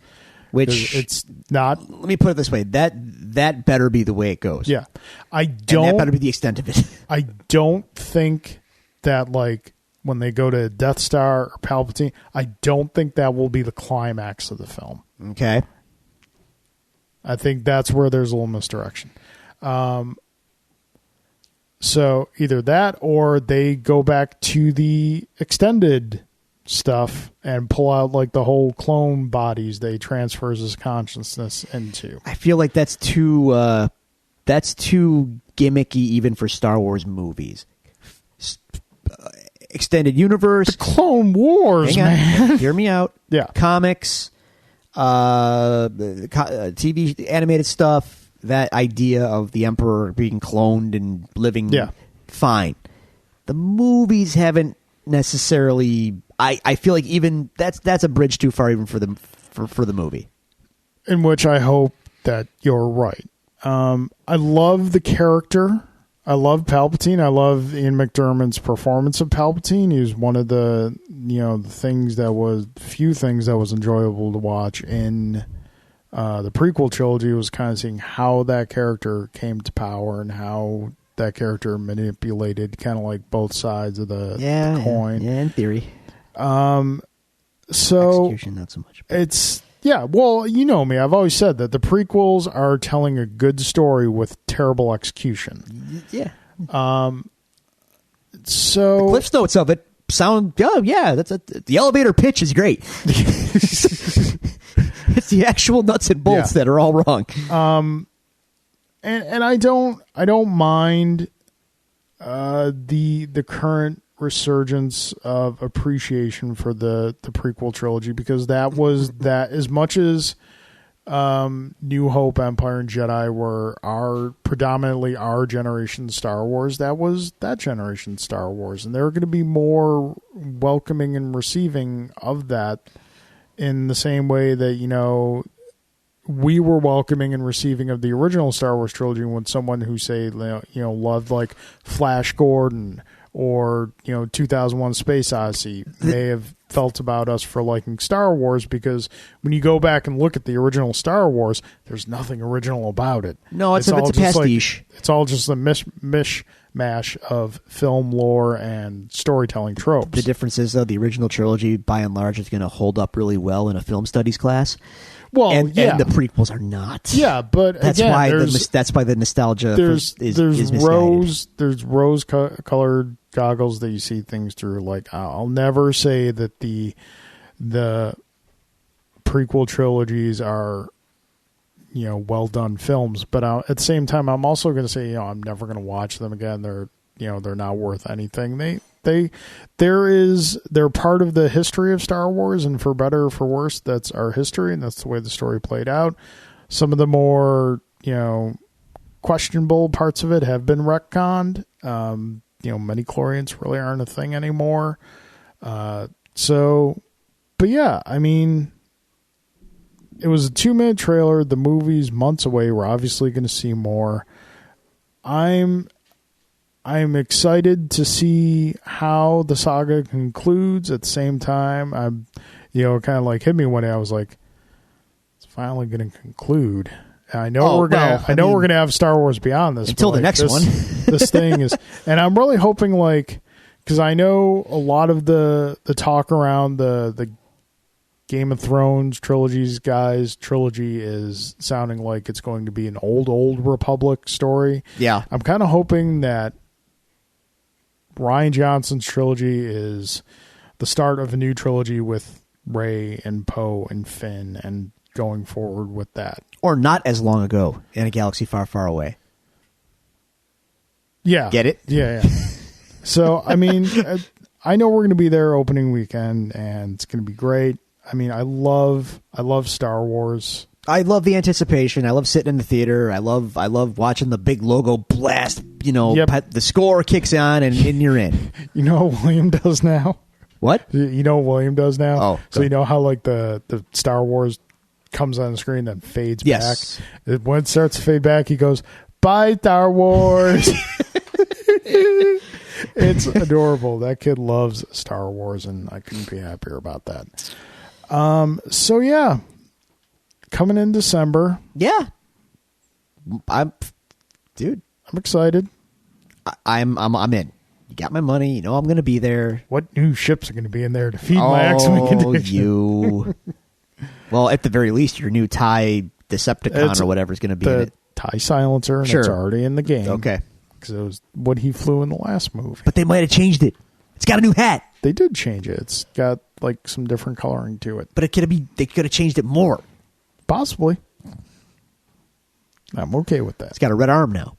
Which It's not. let me put it this way: that better be the way it goes. Yeah, I And don't. that better be the extent of it. I don't think that like when they go to Death Star or Palpatine, I don't think that will be the climax of the film. Okay. I think that's where there's a little misdirection. So either that or they go back to the extended stuff and pull out like the whole clone bodies they transfers his consciousness into. I feel like that's too gimmicky even for Star Wars movies. Extended universe. Clone Wars, Hang on. man. Hear me out. Yeah. Comics, TV animated stuff, that idea of the Emperor being cloned and living fine. The movies haven't necessarily I feel like even that's a bridge too far even for the movie. In which I hope that you're right. I love the character. I love Palpatine. I love Ian McDiarmid's performance of Palpatine. He was one of the few things that was enjoyable to watch in the prequel trilogy. Was kind of seeing how that character came to power and how that character manipulated kind of like both sides of the coin. Yeah, in theory. So execution, not so much. It's well, you know me. I've always said that the prequels are telling a good story with terrible execution. Yeah. So the Cliff Notes of it sound. Oh yeah, the elevator pitch is great. It's the actual nuts and bolts that are all wrong. And I don't mind the current resurgence of appreciation for the prequel trilogy, because that was that as much as New Hope, Empire, and Jedi were predominantly our generation Star Wars, that was that generation Star Wars, and they're going to be more welcoming and receiving of that in the same way that we were welcoming and receiving of the original Star Wars trilogy when someone who say loved like Flash Gordon or 2001 Space Odyssey may have felt about us for liking Star Wars, because when you go back and look at the original Star Wars, there's nothing original about it. No, it's a pastiche. It's all just a mishmash of film lore and storytelling tropes. The difference is, though, the original trilogy, by and large, is going to hold up really well in a film studies class. Well, and the prequels are not. Yeah, but that's again, why the nostalgia is misguided. rose colored goggles that you see things through. Like, I'll never say that the prequel trilogies are well done films, but at the same time, I'm also going to say I'm never going to watch them again. They're not worth anything. they're part of the history of Star Wars, and for better or for worse, that's our history, and that's the way the story played out. Some of the more, questionable parts of it have been retconned. Midi-chlorians really aren't a thing anymore. But yeah, I mean, it was a 2-minute trailer. The movie's months away. We're obviously going to see more. I'm excited to see how the saga concludes. At the same time, I'm, kind of like hit me one day. I was like, it's finally going to conclude. I know we're gonna have Star Wars Beyond this until the next one. This thing is, and I'm really hoping, because I know a lot of the talk around the Game of Thrones trilogy is sounding like it's going to be an old Republic story. Yeah, I'm kind of hoping that Rian Johnson's trilogy is the start of a new trilogy with Rey and Poe and Finn, and going forward with that. Or not as long ago in a galaxy far, far away. Yeah. Get it? Yeah. So, I mean, I know we're going to be there opening weekend, and it's going to be great. I mean, I love Star Wars. I love the anticipation. I love sitting in the theater. I love watching the big logo blast. Yep. The score kicks on, and you're in. You know what William does now? What? You know what William does now? Oh. So you know how the Star Wars comes on the screen, then fades back. When it starts to fade back, he goes, "Bye, Star Wars." It's adorable. That kid loves Star Wars, and I couldn't be happier about that. So yeah, coming in December. Yeah, I'm excited. I'm in. You got my money. I'm going to be there. What new ships are going to be in there to feed my X-Wing addiction? You. Well, at the very least, your new TIE Decepticon or whatever is going to be in it. TIE Silencer, and it's already in the game. Okay. Because it was what he flew in the last movie. But they might have changed it. It's got a new hat. They did change it. It's got some different coloring to it. But they could have changed it more. Possibly. I'm okay with that. It's got a red arm now.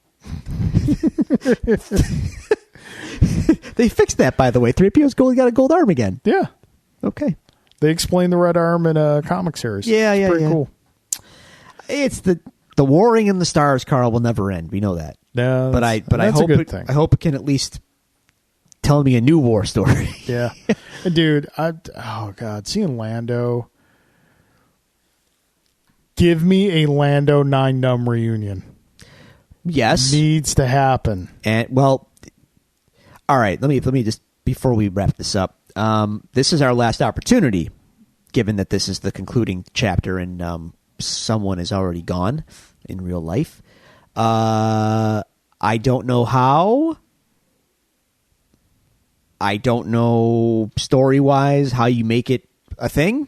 They fixed that, by the way. 3PO's got a gold arm again. Yeah. Okay. They explained the red arm in a comic series. Yeah, it's pretty cool. It's the warring in the stars, Carl, will never end. We know that. No, but I hope I hope it can at least tell me a new war story. Yeah, dude. Oh god, seeing Lando. Give me a Lando 9 Numb reunion. Yes, needs to happen. And all right. Let me just, before we wrap this up. This is our last opportunity, given that this is the concluding chapter and someone is already gone in real life. I don't know how. I don't know story-wise how you make it a thing,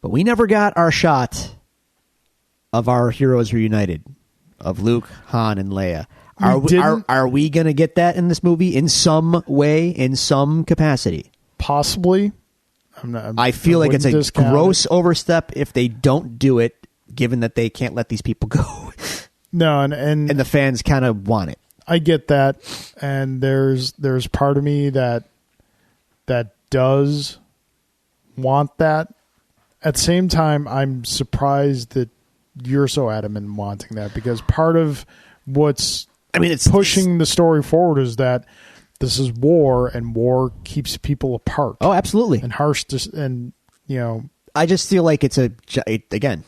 but we never got our shot of our heroes reunited, of Luke, Han, and Leia. Are we going to get that in this movie in some way, in some capacity? Possibly. I feel like it's a gross overstep if they don't do it, given that they can't let these people go. No, and the fans kind of want it. I get that, and there's part of me that does want that. At the same time, I'm surprised that you're so adamant in wanting that, because part of what's pushing the story forward is that this is war, and war keeps people apart. Oh, absolutely. And harsh, I just feel like it's again,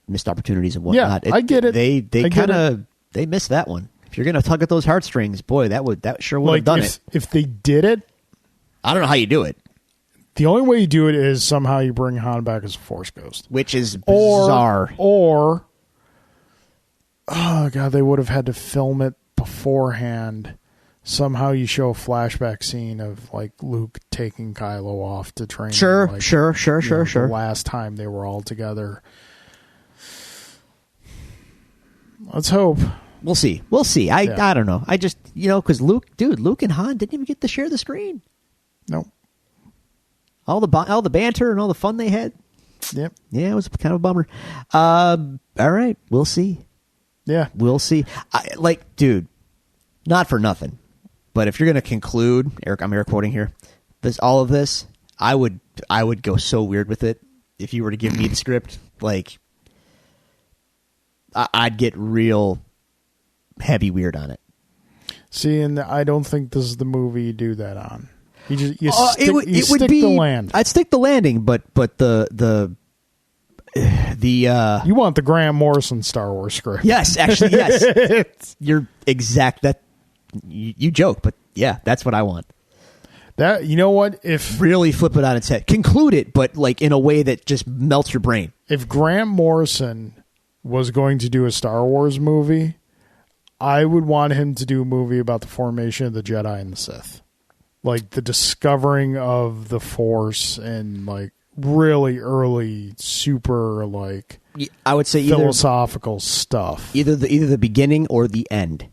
missed opportunities and whatnot. Yeah, I get it. They missed that one. If you're going to tug at those heartstrings, boy, that sure would have done it. If they did it, I don't know how you do it. The only way you do it is somehow you bring Han back as a Force Ghost, which is bizarre. Or oh god, they would have had to film it beforehand. Somehow you show a flashback scene of Luke taking Kylo off to train. Sure. The last time they were all together. Let's hope. We'll see. I don't know. I just, because Luke and Han didn't even get to share the screen. Nope. All the banter and all the fun they had. Yep. Yeah, it was kind of a bummer. All right, we'll see. Yeah, we'll see. Dude, not for nothing. But if you're going to conclude, Eric, I'm air quoting here, all of this, I would go so weird with it if you were to give me the script. Like, I'd get real heavy weird on it. See, and I don't think this is the movie you do that on. You stick the land. I'd stick the landing, but the you want the Grant Morrison Star Wars script. Yes, actually, yes. You're exact. That you joke, but yeah, that's what I want. That, you know what? If really flip it on its head, conclude it, but like in a way that just melts your brain. If Grant Morrison was going to do a Star Wars movie, I would want him to do a movie about the formation of the Jedi and the Sith, like the discovering of the Force and like really early, super like I would say philosophical stuff. Either the beginning or the end.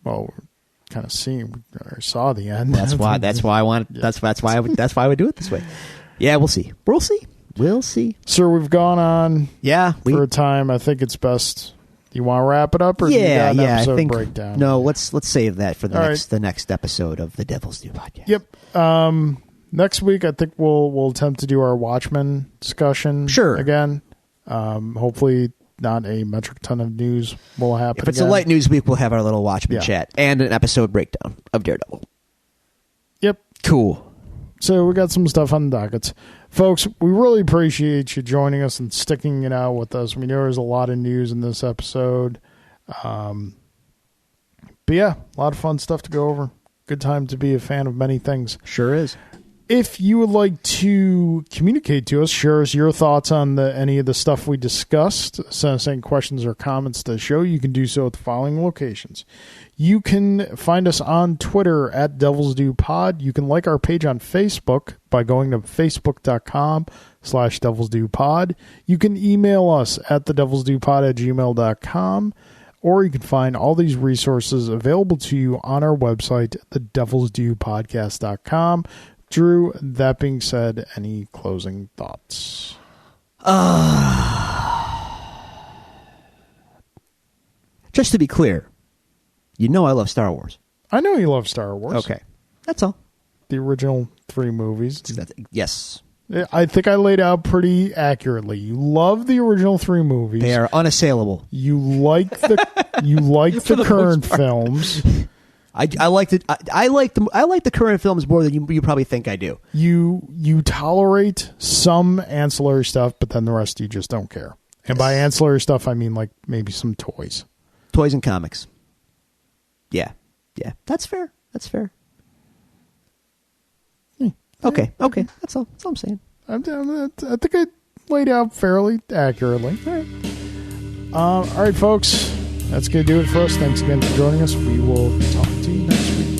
Well, we're kind of seeing or saw the end. That's why I want. That's why I would do it this way. Yeah, we'll see. We'll see. Sir, we've gone on. Yeah, for a time. I think it's best. You want to wrap it up, or do you got an episode I think breakdown? No, let's save that for the next episode of the Devil's Due podcast. Yep. Next week, I think we'll attempt to do our Watchmen discussion. Sure. Again, hopefully not a metric ton of news will happen. If it's a light news week, we'll have our little Watchmen chat and an episode breakdown of Daredevil. Yep. Cool. So we got some stuff on the dockets. Folks, we really appreciate you joining us and sticking it out with us. We know there's a lot of news in this episode. But yeah, a lot of fun stuff to go over. Good time to be a fan of many things. Sure is. If you would like to communicate to us, share us your thoughts on any of the stuff we discussed, send us any questions or comments to the show, you can do so at the following locations. You can find us on Twitter at Devil's Due Pod. You can like our page on Facebook by going to facebook.com/Devil's Due Pod. You can email us at thedevilsdupod@gmail.com. Or you can find all these resources available to you on our website, thedevilsdupodcast.com. Drew, that being said, any closing thoughts? Just to be clear, you know I love Star Wars. I know you love Star Wars. Okay. That's all. The original 3 movies. Yes. I think I laid out pretty accurately. You love the original 3 movies. They are unassailable. You like the current films. I like the current films more than you probably think I do. You tolerate some ancillary stuff, but then the rest you just don't care. And by ancillary stuff, I mean like maybe some toys and comics. Yeah, that's fair. Okay. That's all I'm saying. I think I laid out fairly accurately. All right, folks. That's going to do it for us. Thanks again for joining us. We will talk to you next week.